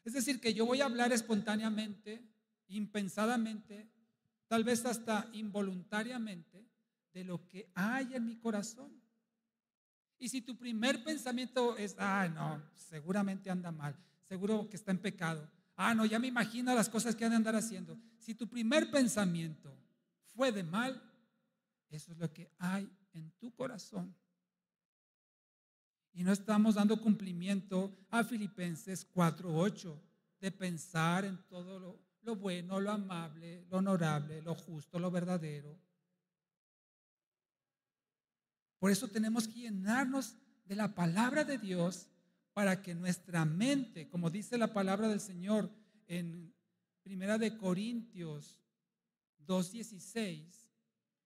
Es decir, que yo voy a hablar espontáneamente, impensadamente, tal vez hasta involuntariamente, de lo que hay en mi corazón. Y si tu primer pensamiento es, no, seguramente anda mal, seguro que está en pecado, no, ya me imagino las cosas que han de andar haciendo. Si tu primer pensamiento fue de mal, eso es lo que hay en tu corazón. Y no estamos dando cumplimiento a Filipenses 4:8, de pensar en todo lo bueno, lo amable, lo honorable, lo justo, lo verdadero. Por eso tenemos que llenarnos de la palabra de Dios para que nuestra mente, como dice la palabra del Señor en 1 Corintios 2:16,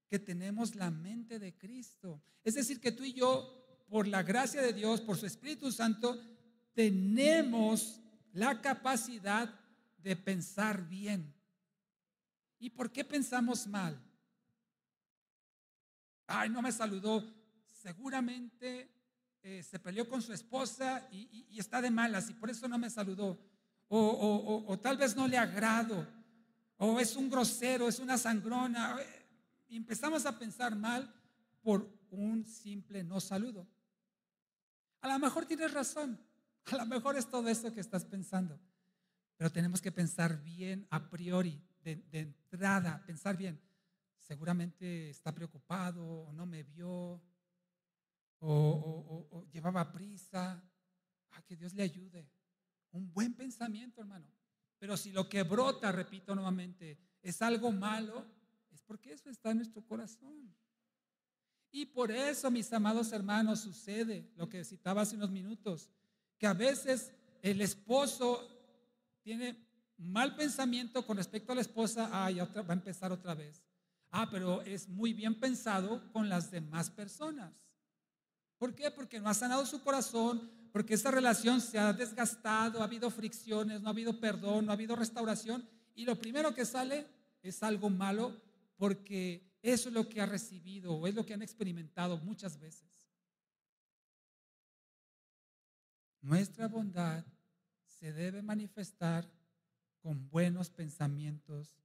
que tenemos la mente de Cristo. Es decir, que tú y yo, por la gracia de Dios, por su Espíritu Santo, tenemos la capacidad de pensar bien. ¿Y por qué pensamos mal? No me saludó. Seguramente se peleó con su esposa y está de malas y por eso no me saludó. O tal vez no le agrado. O es un grosero, es una sangrona. Y empezamos a pensar mal por un simple no saludo. A lo mejor tienes razón. A lo mejor es todo esto que estás pensando. Pero tenemos que pensar bien a priori, de entrada, pensar bien. Seguramente está preocupado o no me vio o llevaba prisa. Que Dios le ayude. Un buen pensamiento, hermano. Pero si lo que brota, repito nuevamente, es algo malo, es porque eso está en nuestro corazón. Y por eso, mis amados hermanos, sucede lo que citaba hace unos minutos, que a veces el esposo tiene mal pensamiento con respecto a la esposa. Ya va a empezar otra vez. Pero es muy bien pensado con las demás personas. ¿Por qué? Porque no ha sanado su corazón, porque esa relación se ha desgastado, ha habido fricciones, no ha habido perdón, no ha habido restauración, y lo primero que sale es algo malo, porque eso es lo que ha recibido o es lo que han experimentado muchas veces. Nuestra bondad se debe manifestar con buenos pensamientos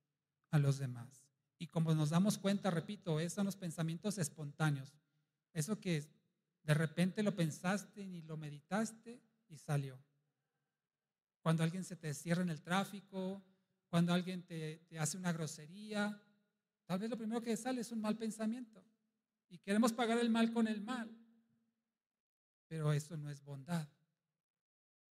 a los demás. Y como nos damos cuenta, repito, esos son los pensamientos espontáneos. Eso que de repente lo pensaste y lo meditaste y salió. Cuando alguien se te cierra en el tráfico, cuando alguien te hace una grosería, tal vez lo primero que sale es un mal pensamiento y queremos pagar el mal con el mal, pero eso no es bondad.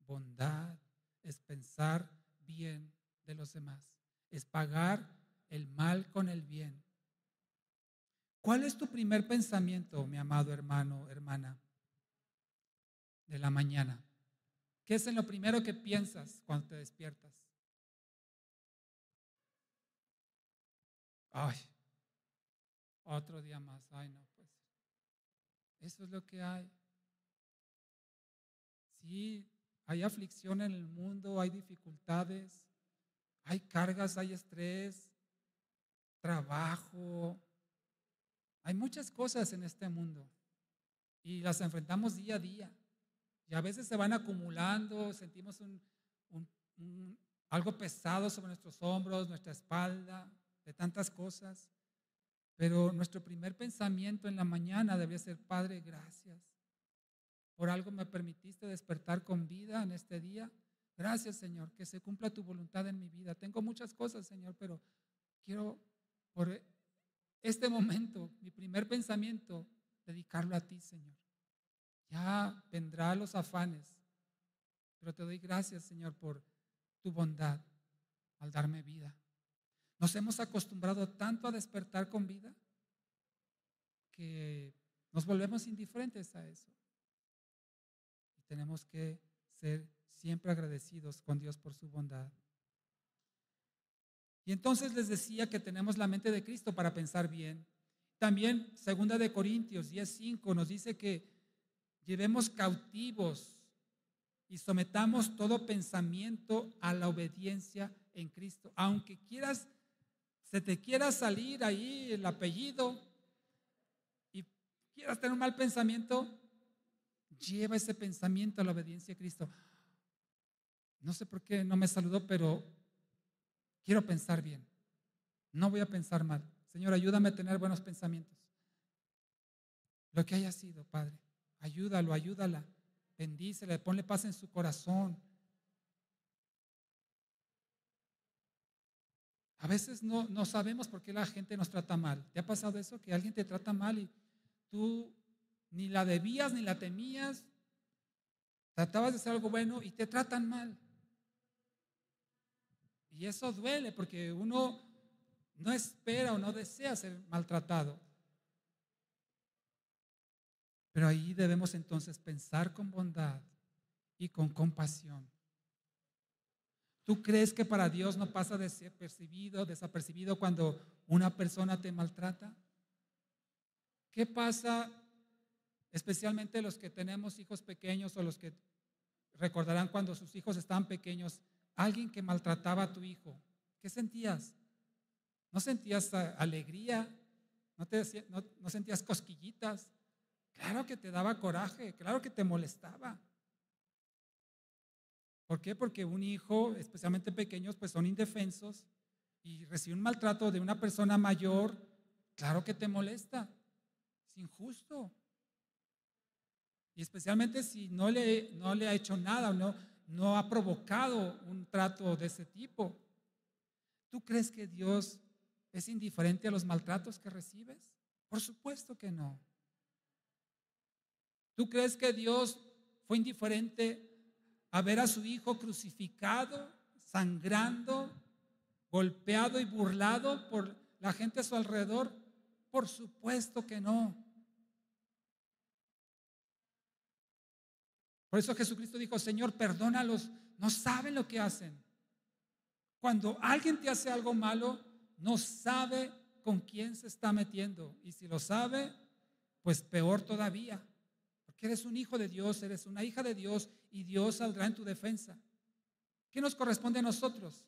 Bondad es pensar bien de los demás, es pagar el mal con el bien. ¿Cuál es tu primer pensamiento, mi amado hermano, hermana, de la mañana? ¿Qué es en lo primero que piensas cuando te despiertas? Ay, otro día más. Ay, no, pues eso es lo que hay. Sí, hay aflicción en el mundo, hay dificultades, hay cargas, hay estrés, trabajo, hay muchas cosas en este mundo y las enfrentamos día a día. Y a veces se van acumulando, sentimos un- algo pesado sobre nuestros hombros, nuestra espalda, de tantas cosas. Pero nuestro primer pensamiento en la mañana debería ser: Padre, gracias. Por algo me permitiste despertar con vida en este día. Gracias, Señor, que se cumpla tu voluntad en mi vida. Tengo muchas cosas, Señor, pero quiero por este momento, mi primer pensamiento, dedicarlo a ti, Señor. Ya vendrán los afanes, pero te doy gracias, Señor, por tu bondad al darme vida. Nos hemos acostumbrado tanto a despertar con vida que nos volvemos indiferentes a eso. Y tenemos que ser siempre agradecidos con Dios por su bondad. Y entonces les decía que tenemos la mente de Cristo para pensar bien. También 2 Corintios 10:5 nos dice que llevemos cautivos y sometamos todo pensamiento a la obediencia en Cristo. Aunque se te quiera salir ahí el apellido y quieras tener un mal pensamiento, lleva ese pensamiento a la obediencia a Cristo. No sé por qué no me saludó, pero quiero pensar bien. No voy a pensar mal. Señor, ayúdame a tener buenos pensamientos. Lo que haya sido, Padre, ayúdalo, ayúdala. Bendícele, ponle paz en su corazón. A veces no sabemos por qué la gente nos trata mal. ¿Te ha pasado eso? Que alguien te trata mal y tú ni la debías ni la temías, tratabas de hacer algo bueno y te tratan mal. Y eso duele porque uno no espera o no desea ser maltratado. Pero ahí debemos entonces pensar con bondad y con compasión. ¿Tú crees que para Dios no pasa desapercibido cuando una persona te maltrata? ¿Qué pasa especialmente los que tenemos hijos pequeños o los que recordarán cuando sus hijos estaban pequeños, alguien que maltrataba a tu hijo? ¿Qué sentías? ¿No sentías alegría? ¿No sentías cosquillitas? Claro que te daba coraje, claro que te molestaba. ¿Por qué? Porque un hijo, especialmente pequeños, pues son indefensos y recibe un maltrato de una persona mayor, claro que te molesta, es injusto. Y especialmente si no le ha hecho nada o no ha provocado un trato de ese tipo. ¿Tú crees que Dios es indiferente a los maltratos que recibes? Por supuesto que no. ¿Tú crees que Dios fue indiferente a ver a su hijo crucificado, sangrando, golpeado y burlado por la gente a su alrededor? Por supuesto que no. Por eso Jesucristo dijo: Señor, perdónalos, no saben lo que hacen. Cuando alguien te hace algo malo, no sabe con quién se está metiendo. Y si lo sabe, pues peor todavía. Porque eres un hijo de Dios, eres una hija de Dios y Dios saldrá en tu defensa. ¿Qué nos corresponde a nosotros?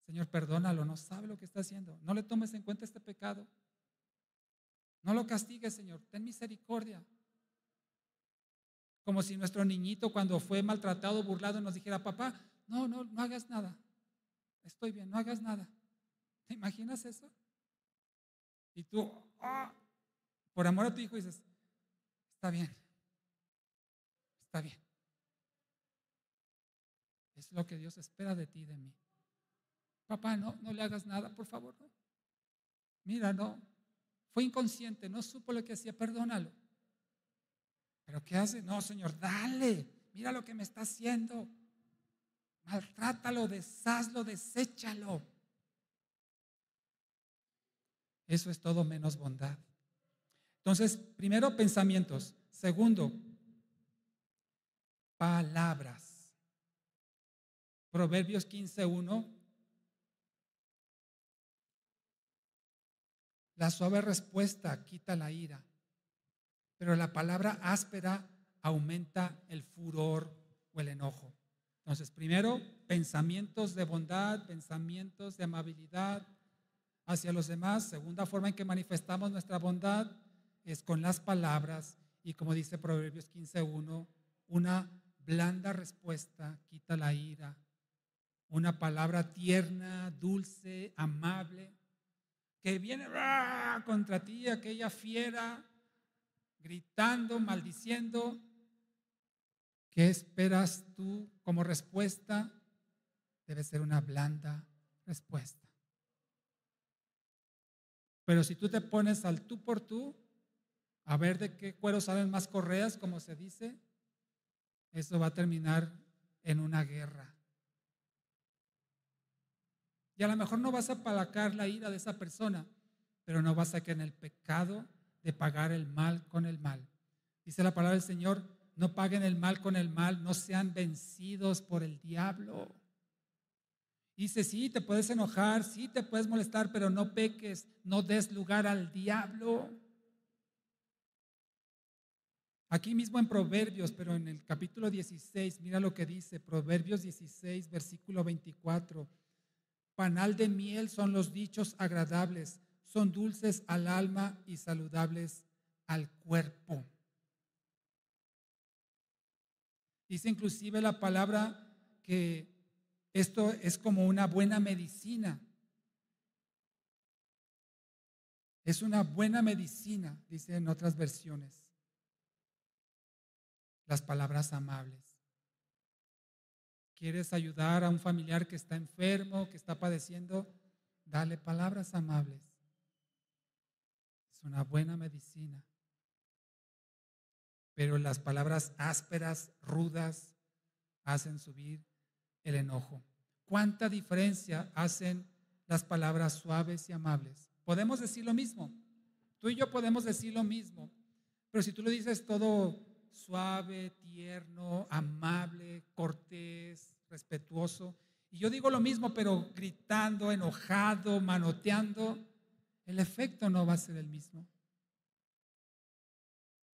Señor, perdónalo, no sabe lo que está haciendo. No le tomes en cuenta este pecado. No lo castigues, Señor. Ten misericordia. Como si nuestro niñito, cuando fue maltratado, burlado, nos dijera: papá, no hagas nada. Estoy bien, no hagas nada. ¿Te imaginas eso? Y tú, por amor a tu hijo, dices: está bien, está bien. Es lo que Dios espera de ti y de mí. Papá, no le hagas nada, por favor, no. Mira, no, fue inconsciente, no supo lo que hacía, perdónalo. ¿Pero qué hace? No, Señor, dale, mira lo que me está haciendo. Maltrátalo, deshazlo, deséchalo. Eso es todo menos bondad. Entonces, primero, pensamientos. Segundo, palabras. Proverbios 15:1. La suave respuesta quita la ira, pero la palabra áspera aumenta el furor o el enojo. Entonces, primero, pensamientos de bondad, pensamientos de amabilidad hacia los demás. Segunda forma en que manifestamos nuestra bondad es con las palabras, y como dice Proverbios 15:1, una blanda respuesta quita la ira. Una palabra tierna, dulce, amable, que viene contra ti, aquella fiera, gritando, maldiciendo. ¿Qué esperas tú como respuesta? Debe ser una blanda respuesta. Pero si tú te pones al tú por tú, a ver de qué cuero salen más correas, como se dice, eso va a terminar en una guerra. Y a lo mejor no vas a aplacar la ira de esa persona, pero no vas a caer en el pecado de pagar el mal con el mal. Dice la palabra del Señor, no paguen el mal con el mal, no sean vencidos por el diablo. Dice, sí, te puedes enojar, sí, te puedes molestar, pero no peques, no des lugar al diablo. Aquí mismo en Proverbios, pero en el capítulo 16, mira lo que dice, Proverbios 16, versículo 24. Panal de miel son los dichos agradables, son dulces al alma y saludables al cuerpo. Dice inclusive la palabra que esto es como una buena medicina. Es una buena medicina, dice en otras versiones. Las palabras amables. ¿Quieres ayudar a un familiar que está enfermo, que está padeciendo? Dale palabras amables. Es una buena medicina. Pero las palabras ásperas, rudas, hacen subir el enojo. ¿Cuánta diferencia hacen las palabras suaves y amables? Podemos decir lo mismo. Tú y yo podemos decir lo mismo. Pero si tú lo dices todo suave, tierno, amable, cortés, respetuoso, y yo digo lo mismo, pero gritando, enojado, manoteando, el efecto no va a ser el mismo.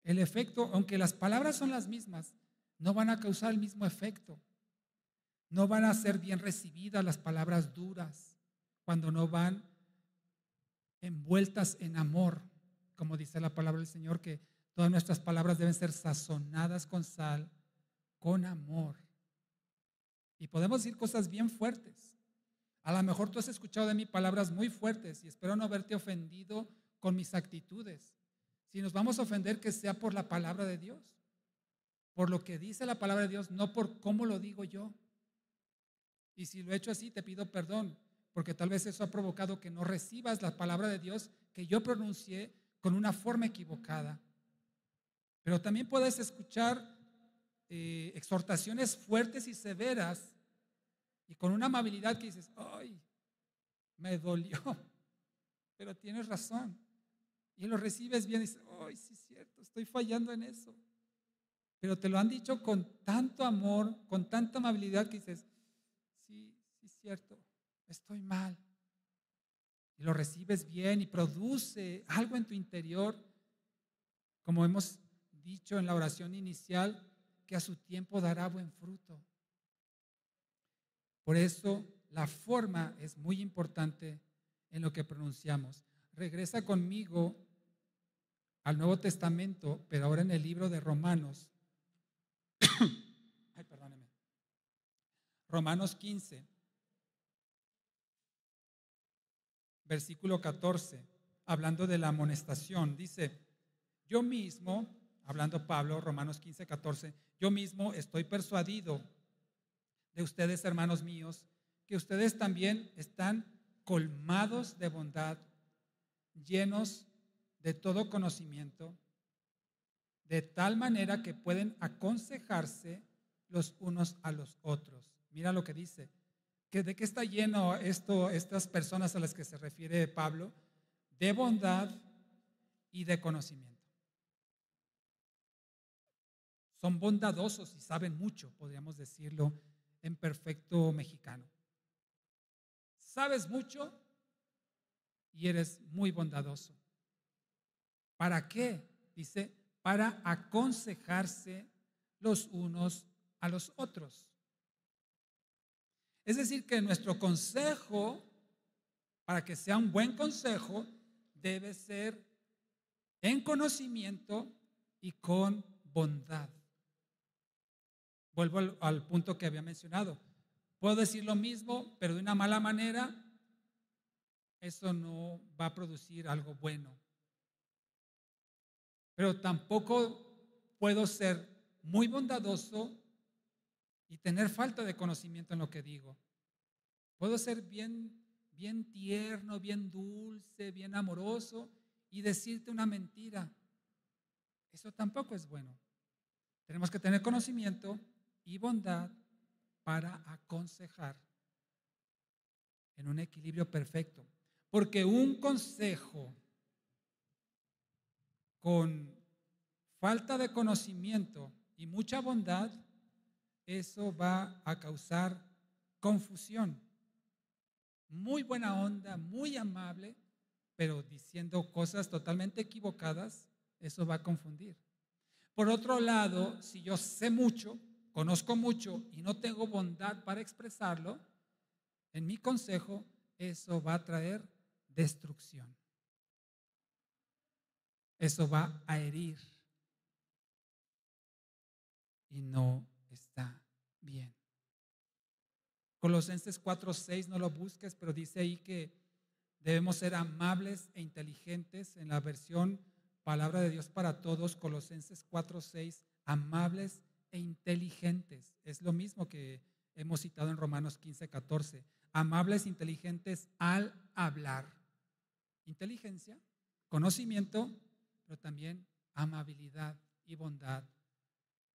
El efecto, aunque las palabras son las mismas, no van a causar el mismo efecto. No van a ser bien recibidas las palabras duras cuando no van envueltas en amor, como dice la palabra del Señor, que todas nuestras palabras deben ser sazonadas con sal, con amor. Y podemos decir cosas bien fuertes. A lo mejor tú has escuchado de mí palabras muy fuertes y espero no haberte ofendido con mis actitudes. Si nos vamos a ofender, que sea por la palabra de Dios, por lo que dice la palabra de Dios, no por cómo lo digo yo. Y si lo he hecho así, te pido perdón, porque tal vez eso ha provocado que no recibas la palabra de Dios que yo pronuncié con una forma equivocada. Pero también puedes escuchar exhortaciones fuertes y severas y con una amabilidad que dices, ay, me dolió, pero tienes razón. Y lo recibes bien y dices, ay, sí es cierto, estoy fallando en eso. Pero te lo han dicho con tanto amor, con tanta amabilidad que dices, sí es cierto, estoy mal. Y lo recibes bien y produce algo en tu interior, como hemos dicho en la oración inicial, que a su tiempo dará buen fruto. Por eso la forma es muy importante en lo que pronunciamos. Regresa conmigo al Nuevo Testamento, pero ahora en el libro de Romanos. Ay, perdóneme. Romanos 15, versículo 14, hablando de la amonestación, dice, yo mismo, hablando Pablo, Romanos 15, 14, yo mismo estoy persuadido de ustedes, hermanos míos, que ustedes también están colmados de bondad, llenos de todo conocimiento, de tal manera que pueden aconsejarse los unos a los otros. Mira lo que dice, que de qué está lleno estas personas a las que se refiere Pablo, de bondad y de conocimiento. Son bondadosos y saben mucho, podríamos decirlo en perfecto mexicano. Sabes mucho y eres muy bondadoso. ¿Para qué? Dice, para aconsejarse los unos a los otros. Es decir, que nuestro consejo, para que sea un buen consejo, debe ser en conocimiento y con bondad. Vuelvo al punto que había mencionado. Puedo decir lo mismo, pero de una mala manera, eso no va a producir algo bueno. Pero tampoco puedo ser muy bondadoso y tener falta de conocimiento en lo que digo. Puedo ser bien tierno, bien dulce, bien amoroso y decirte una mentira. Eso tampoco es bueno. Tenemos que tener conocimiento y bondad para aconsejar en un equilibrio perfecto. Porque un consejo con falta de conocimiento y mucha bondad, eso va a causar confusión. Muy buena onda, muy amable, pero diciendo cosas totalmente equivocadas, eso va a confundir. Por otro lado, si yo sé mucho, conozco mucho y no tengo bondad para expresarlo, en mi consejo, eso va a traer destrucción. Eso va a herir y no está bien. Colosenses 4:6, no lo busques, pero dice ahí que debemos ser amables e inteligentes. En la versión Palabra de Dios para Todos, Colosenses 4:6, amables e inteligentes. Es lo mismo que hemos citado en Romanos 15:14. Amables e inteligentes al hablar. Inteligencia, conocimiento, pero también amabilidad y bondad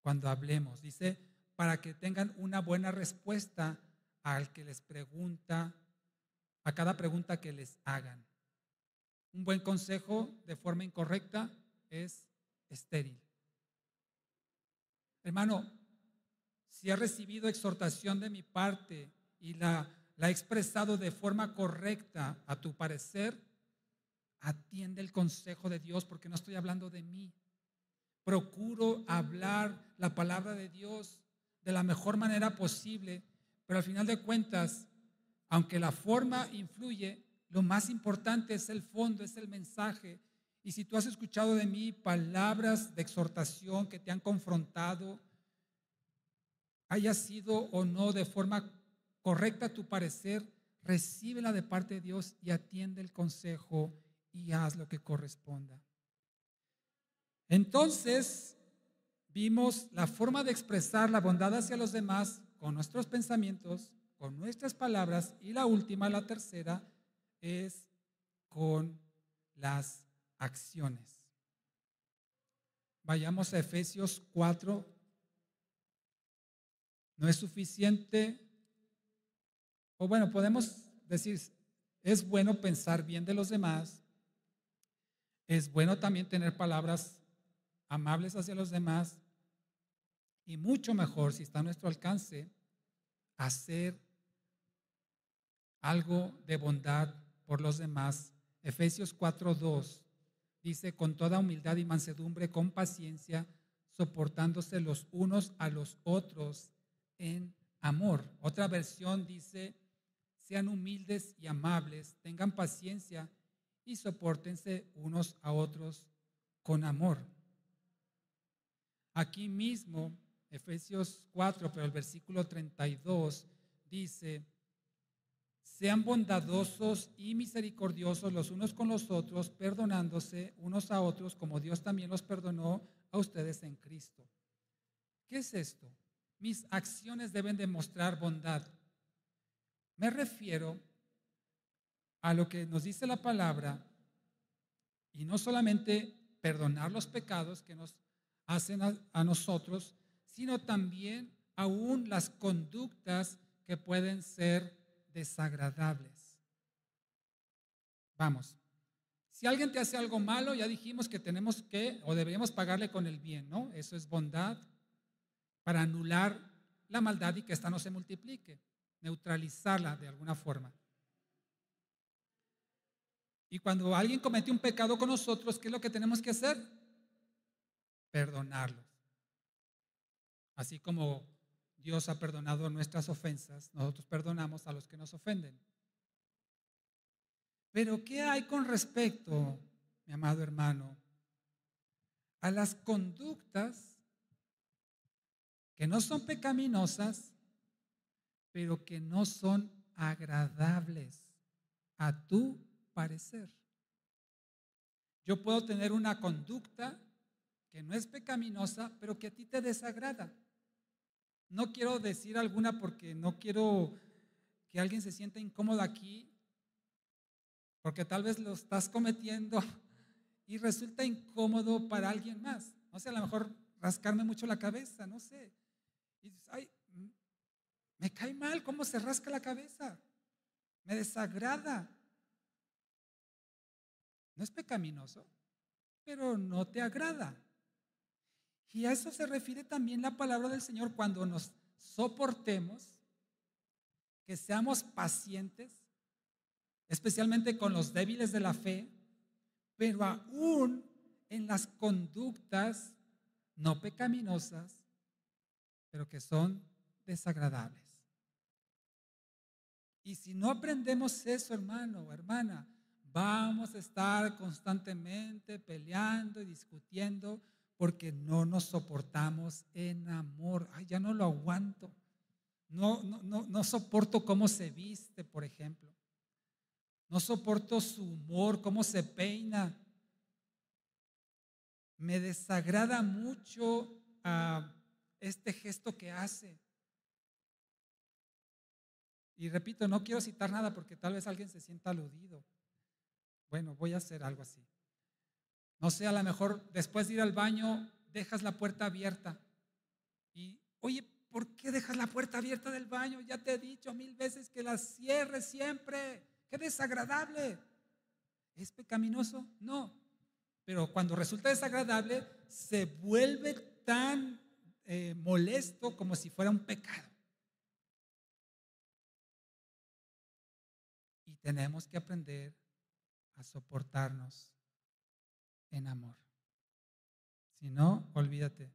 cuando hablemos. Dice, para que tengan una buena respuesta al que les pregunta, a cada pregunta que les hagan. Un buen consejo de forma incorrecta es estéril. Hermano, si has recibido exhortación de mi parte y la he expresado de forma correcta a tu parecer, atiende el consejo de Dios, porque no estoy hablando de mí. Procuro hablar la palabra de Dios de la mejor manera posible, pero al final de cuentas, aunque la forma influye, lo más importante es el fondo, es el mensaje. Y si tú has escuchado de mí palabras de exhortación que te han confrontado, haya sido o no de forma correcta a tu parecer, recíbela de parte de Dios y atiende el consejo y haz lo que corresponda. Entonces, vimos la forma de expresar la bondad hacia los demás con nuestros pensamientos, con nuestras palabras, y la última, la tercera, es con las acciones. Vayamos a Efesios 4. No es suficiente, o bueno, podemos decir, es bueno pensar bien de los demás, es bueno también tener palabras amables hacia los demás, y mucho mejor, si está a nuestro alcance, hacer algo de bondad por los demás. Efesios 4:2 dice, con toda humildad y mansedumbre, con paciencia, soportándose los unos a los otros en amor. Otra versión dice, sean humildes y amables, tengan paciencia y sopórtense unos a otros con amor. Aquí mismo, Efesios 4, pero el versículo 32 dice, sean bondadosos y misericordiosos los unos con los otros, perdonándose unos a otros como Dios también los perdonó a ustedes en Cristo. ¿Qué es esto? Mis acciones deben demostrar bondad. Me refiero a lo que nos dice la palabra, y no solamente perdonar los pecados que nos hacen a nosotros, sino también aún las conductas que pueden ser desagradables. Vamos, si alguien te hace algo malo, ya dijimos que tenemos que o deberíamos pagarle con el bien, ¿no? Eso es bondad para anular la maldad y que ésta no se multiplique, neutralizarla de alguna forma. Y cuando alguien comete un pecado con nosotros, ¿qué es lo que tenemos que hacer? Perdonarlos. Así como Dios ha perdonado nuestras ofensas, nosotros perdonamos a los que nos ofenden. Pero ¿qué hay con respecto, mi amado hermano, a las conductas que no son pecaminosas, pero que no son agradables a tu parecer? Yo puedo tener una conducta que no es pecaminosa, pero que a ti te desagrada. No quiero decir alguna porque no quiero que alguien se sienta incómodo aquí, porque tal vez lo estás cometiendo y resulta incómodo para alguien más. No sé, a lo mejor rascarme mucho la cabeza, no sé. Y dices, ay, me cae mal cómo se rasca la cabeza. Me desagrada. No es pecaminoso, pero no te agrada. Y a eso se refiere también la palabra del Señor cuando nos soportemos, que seamos pacientes, especialmente con los débiles de la fe, pero aún en las conductas no pecaminosas, pero que son desagradables. Y si no aprendemos eso, hermano o hermana, vamos a estar constantemente peleando y discutiendo porque no nos soportamos en amor. Ay, ya no lo aguanto. No soporto cómo se viste, por ejemplo. No soporto su humor, cómo se peina. Me desagrada mucho este gesto que hace. Y repito, no quiero citar nada porque tal vez alguien se sienta aludido. Bueno, voy a hacer algo así. No sé, a lo mejor después de ir al baño dejas la puerta abierta. Y, oye, ¿por qué dejas la puerta abierta del baño? Ya te he dicho 1000 veces que la cierres siempre. ¡Qué desagradable! ¿Es pecaminoso? No. Pero cuando resulta desagradable, se vuelve tan molesto como si fuera un pecado. Y tenemos que aprender a soportarnos en amor. Si no, olvídate.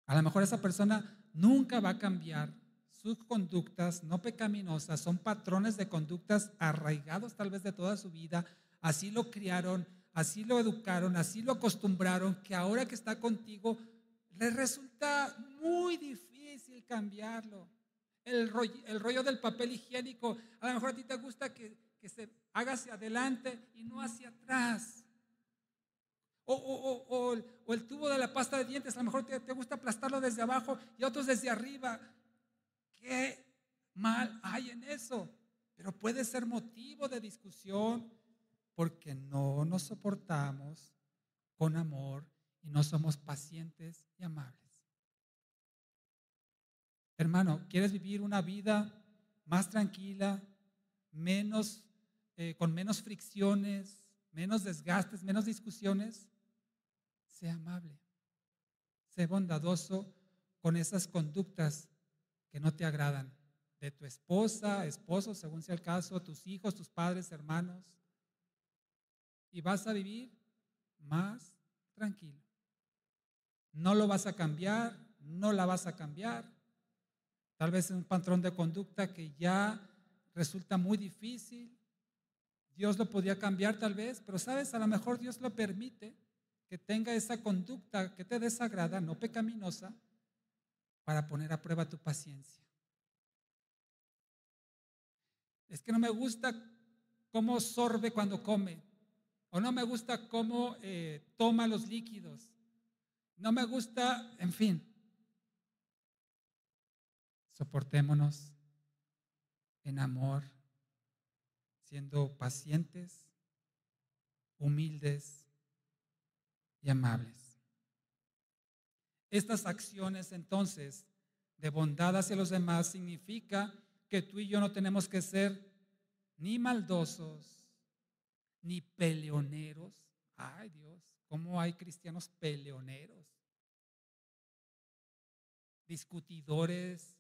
A lo mejor esa persona nunca va a cambiar. Sus conductas no pecaminosas son patrones de conductas arraigados tal vez de toda su vida. Así lo criaron, así lo educaron, así lo acostumbraron, que ahora que está contigo le resulta muy difícil cambiarlo. El rollo del papel higiénico, a lo mejor a ti te gusta que se haga hacia adelante y no hacia atrás. O el tubo de la pasta de dientes, a lo mejor te gusta aplastarlo desde abajo y otros desde arriba. ¿Qué mal hay en eso? Pero puede ser motivo de discusión porque no nos soportamos con amor y no somos pacientes y amables. Hermano, ¿quieres vivir una vida más tranquila, con menos fricciones, menos desgastes, menos discusiones? Sé amable, sé bondadoso con esas conductas que no te agradan, de tu esposa, esposo, según sea el caso, tus hijos, tus padres, hermanos, y vas a vivir más tranquilo. No lo vas a cambiar, no la vas a cambiar. Tal vez es un patrón de conducta que ya resulta muy difícil. Dios lo podía cambiar tal vez, pero sabes, a lo mejor Dios lo permite que tenga esa conducta que te desagrada, no pecaminosa, para poner a prueba tu paciencia. Es que no me gusta cómo sorbe cuando come, o no me gusta cómo toma los líquidos, no me gusta, en fin. Soportémonos en amor, siendo pacientes, humildes y amables. Estas acciones entonces de bondad hacia los demás significa que tú y yo no tenemos que ser ni maldosos, ni peleoneros. Ay Dios, ¿cómo hay cristianos peleoneros? Discutidores.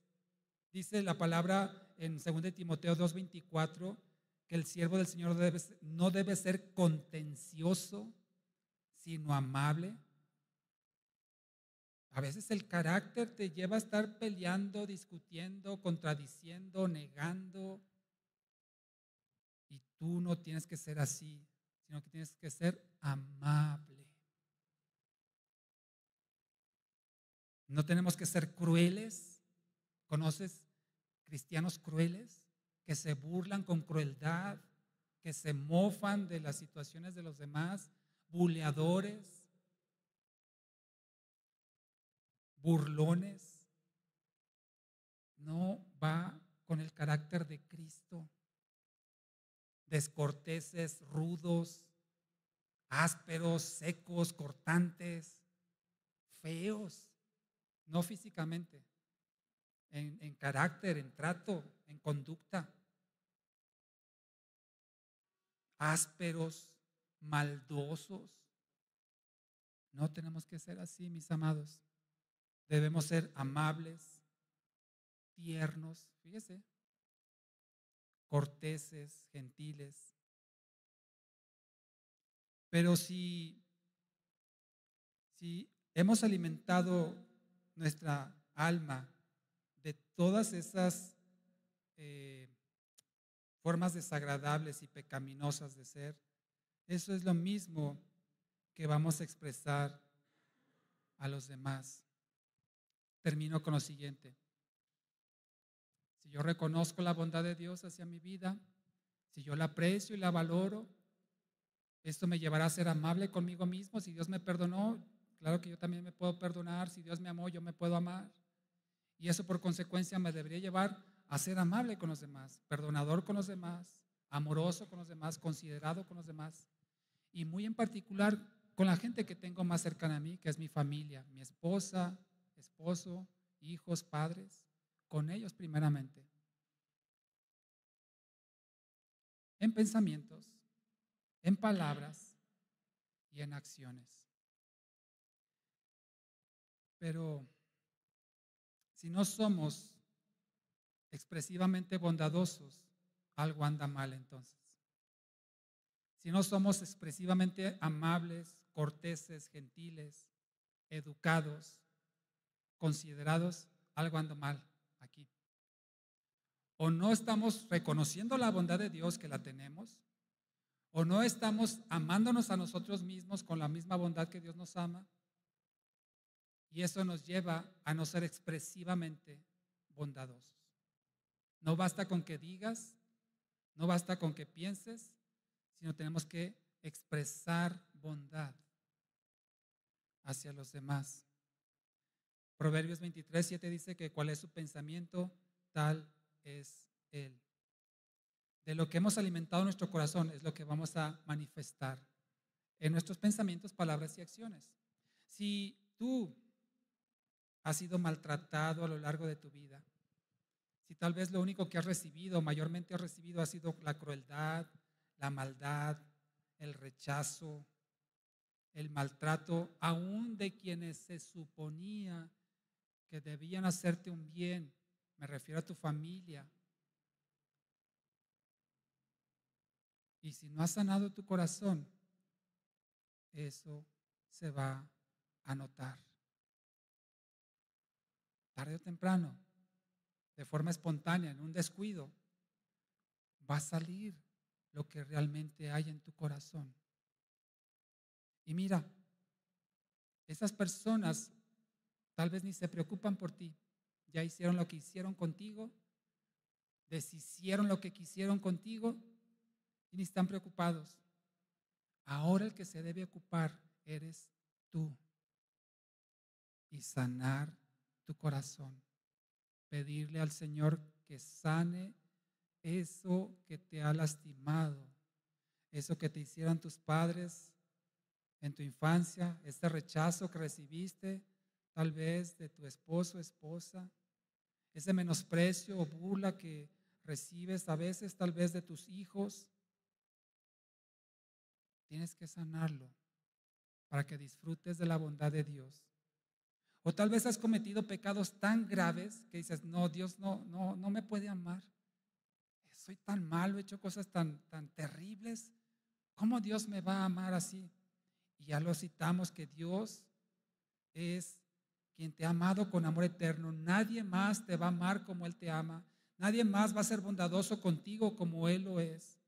Dice la palabra en 2 Timoteo 2:24 que el siervo del Señor no debe ser contencioso, sino amable. A veces el carácter te lleva a estar peleando, discutiendo, contradiciendo, negando. Y tú no tienes que ser así, sino que tienes que ser amable. No tenemos que ser crueles. ¿Conoces cristianos crueles que se burlan con crueldad, que se mofan de las situaciones de los demás, buleadores, burlones? No va con el carácter de Cristo. Descorteses, rudos, ásperos, secos, cortantes, feos, no físicamente, en carácter, en trato, en conducta, ásperos, maldosos. No tenemos que ser así, mis amados. Debemos ser amables, tiernos, fíjese, corteses, gentiles. Pero si hemos alimentado nuestra alma de todas esas formas desagradables y pecaminosas de ser, eso es lo mismo que vamos a expresar a los demás. Termino con lo siguiente. Si yo reconozco la bondad de Dios hacia mi vida, si yo la aprecio y la valoro, esto me llevará a ser amable conmigo mismo. Si Dios me perdonó, claro que yo también me puedo perdonar. Si Dios me amó, yo me puedo amar. Y eso por consecuencia me debería llevar a ser amable con los demás, perdonador con los demás, amoroso con los demás, considerado con los demás. Y muy en particular con la gente que tengo más cercana a mí, que es mi familia, mi esposa, esposo, hijos, padres, con ellos primeramente. En pensamientos, en palabras y en acciones. Pero si no somos expresivamente bondadosos, algo anda mal entonces. Si no somos expresivamente amables, corteses, gentiles, educados, considerados, algo anda mal aquí. O no estamos reconociendo la bondad de Dios que la tenemos, o no estamos amándonos a nosotros mismos con la misma bondad que Dios nos ama, y eso nos lleva a no ser expresivamente bondadosos. No basta con que digas, no basta con que pienses, sino tenemos que expresar bondad hacia los demás. Proverbios 23:7 dice que cuál es su pensamiento, tal es él. De lo que hemos alimentado nuestro corazón es lo que vamos a manifestar en nuestros pensamientos, palabras y acciones. Si tú has sido maltratado a lo largo de tu vida, si tal vez lo único que has recibido, mayormente has recibido, ha sido la crueldad, la maldad, el rechazo, el maltrato, aún de quienes se suponía que debían hacerte un bien, me refiero a tu familia. Y si no has sanado tu corazón, eso se va a notar. Tarde o temprano, de forma espontánea, en un descuido, va a salir lo que realmente hay en tu corazón. Y mira, esas personas tal vez ni se preocupan por ti. Ya hicieron lo que hicieron contigo, deshicieron lo que quisieron contigo y ni están preocupados. Ahora el que se debe ocupar eres tú y sanar tu corazón. Pedirle al Señor que sane eso que te ha lastimado, eso que te hicieron tus padres en tu infancia, ese rechazo que recibiste tal vez de tu esposo o esposa, ese menosprecio o burla que recibes a veces tal vez de tus hijos, tienes que sanarlo para que disfrutes de la bondad de Dios. O tal vez has cometido pecados tan graves que dices, no, Dios no me puede amar. Soy tan malo, he hecho cosas tan terribles. ¿Cómo Dios me va a amar así? Y ya lo citamos que Dios es quien te ha amado con amor eterno. Nadie más te va a amar como Él te ama. Nadie más va a ser bondadoso contigo como Él lo es.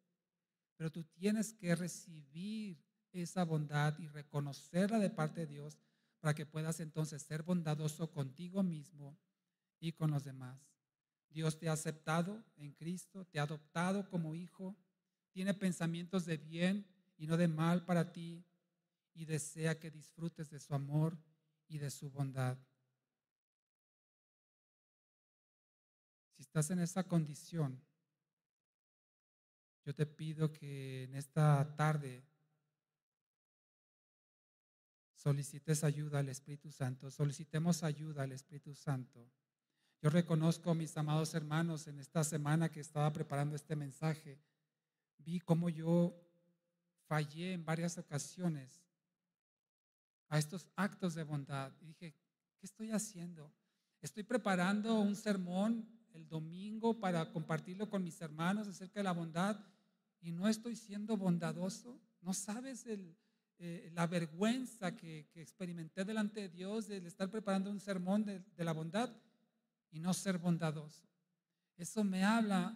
Pero tú tienes que recibir esa bondad y reconocerla de parte de Dios para que puedas entonces ser bondadoso contigo mismo y con los demás. Dios te ha aceptado en Cristo, te ha adoptado como hijo, tiene pensamientos de bien y no de mal para ti y desea que disfrutes de su amor y de su bondad. Si estás en esa condición, yo te pido que en esta tarde solicites ayuda al Espíritu Santo, solicitemos ayuda al Espíritu Santo. Yo reconozco, mis amados hermanos, en esta semana que estaba preparando este mensaje, vi cómo yo fallé en varias ocasiones a estos actos de bondad. Y dije, ¿qué estoy haciendo? Estoy preparando un sermón el domingo para compartirlo con mis hermanos acerca de la bondad y no estoy siendo bondadoso. ¿No sabes la vergüenza que experimenté delante de Dios de estar preparando un sermón de la bondad y no ser bondadoso? Eso me habla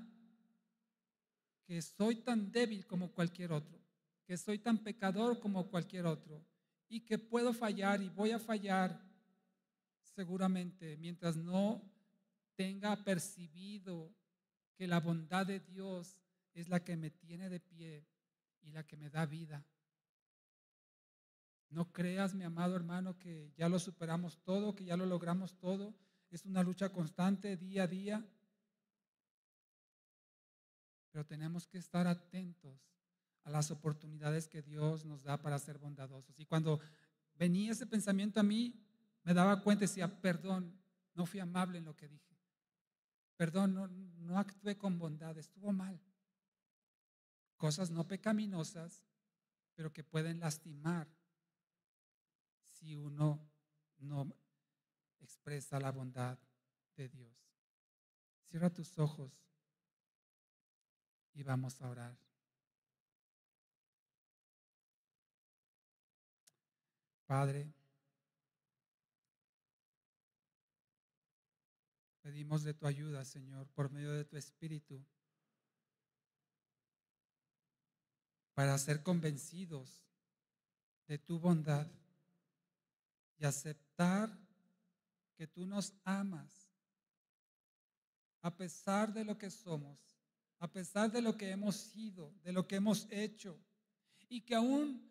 que soy tan débil como cualquier otro, que soy tan pecador como cualquier otro y que puedo fallar y voy a fallar seguramente mientras no tenga percibido que la bondad de Dios es la que me tiene de pie y la que me da vida. No creas, mi amado hermano, que ya lo superamos todo, que ya lo logramos todo. Es una lucha constante día a día. Pero tenemos que estar atentos a las oportunidades que Dios nos da para ser bondadosos. Y cuando venía ese pensamiento a mí, me daba cuenta y decía, perdón, no fui amable en lo que dije. Perdón, no actué con bondad, estuvo mal. Cosas no pecaminosas, pero que pueden lastimar si uno no expresa la bondad de Dios. Cierra tus ojos y vamos a orar. Padre, pedimos de tu ayuda, Señor, por medio de tu Espíritu, para ser convencidos de tu bondad y aceptar que tú nos amas a pesar de lo que somos, a pesar de lo que hemos sido, de lo que hemos hecho, y que aún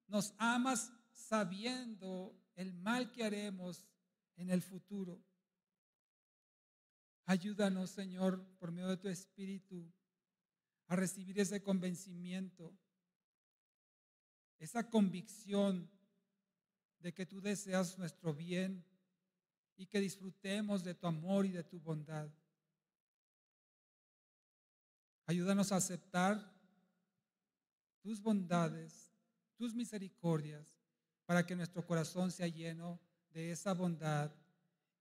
nos amas sabiendo el mal que haremos en el futuro. Ayúdanos, Señor, por medio de tu Espíritu, a recibir ese convencimiento, esa convicción de que tú deseas nuestro bien y que disfrutemos de tu amor y de tu bondad. Ayúdanos a aceptar tus bondades, tus misericordias, para que nuestro corazón sea lleno de esa bondad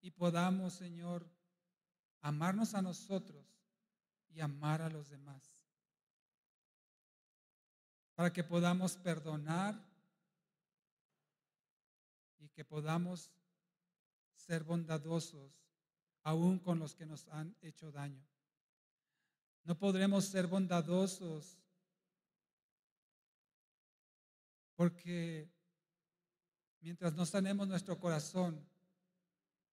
y podamos, Señor, amarnos a nosotros y amar a los demás. Para que podamos perdonar y que podamos ser bondadosos aún con los que nos han hecho daño. No podremos ser bondadosos porque mientras no sanemos nuestro corazón,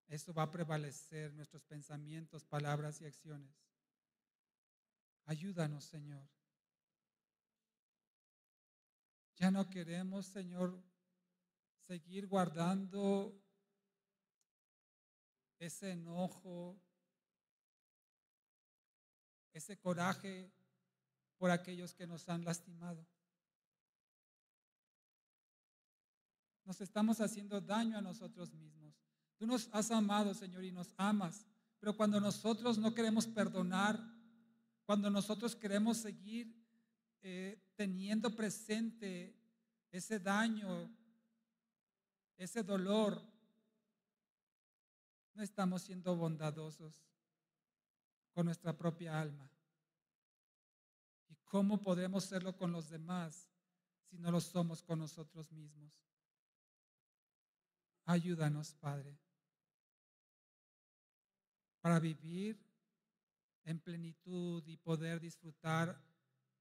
eso va a prevalecer nuestros pensamientos, palabras y acciones. Ayúdanos, Señor. Ya no queremos, Señor, seguir guardando ese enojo, ese coraje por aquellos que nos han lastimado. Nos estamos haciendo daño a nosotros mismos. Tú nos has amado, Señor, y nos amas, pero cuando nosotros no queremos perdonar, cuando nosotros queremos seguir teniendo presente ese daño, ese dolor, no estamos siendo bondadosos con nuestra propia alma. ¿Y cómo podremos serlo con los demás si no lo somos con nosotros mismos? Ayúdanos, Padre, para vivir en plenitud y poder disfrutar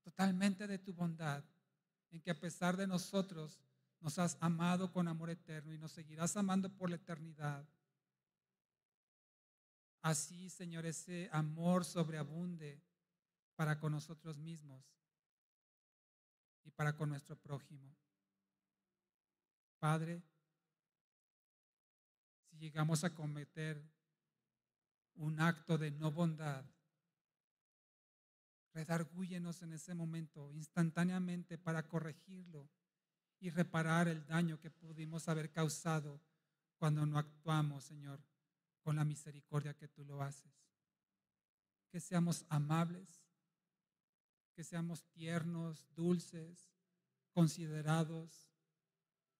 totalmente de tu bondad, en que a pesar de nosotros nos has amado con amor eterno y nos seguirás amando por la eternidad. Así, Señor, ese amor sobreabunde para con nosotros mismos y para con nuestro prójimo. Padre, si llegamos a cometer un acto de no bondad, redargúyenos en ese momento, instantáneamente, para corregirlo y reparar el daño que pudimos haber causado cuando no actuamos, Señor, con la misericordia que tú lo haces. Que seamos amables, que seamos tiernos, dulces, considerados,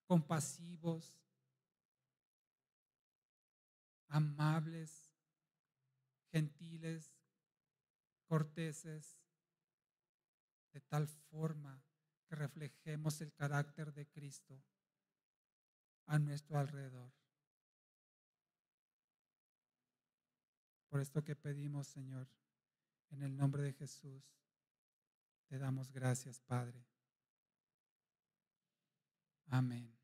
compasivos, amables, gentiles, corteses, de tal forma que reflejemos el carácter de Cristo a nuestro alrededor. Por esto que pedimos, Señor, en el nombre de Jesús, te damos gracias, Padre. Amén.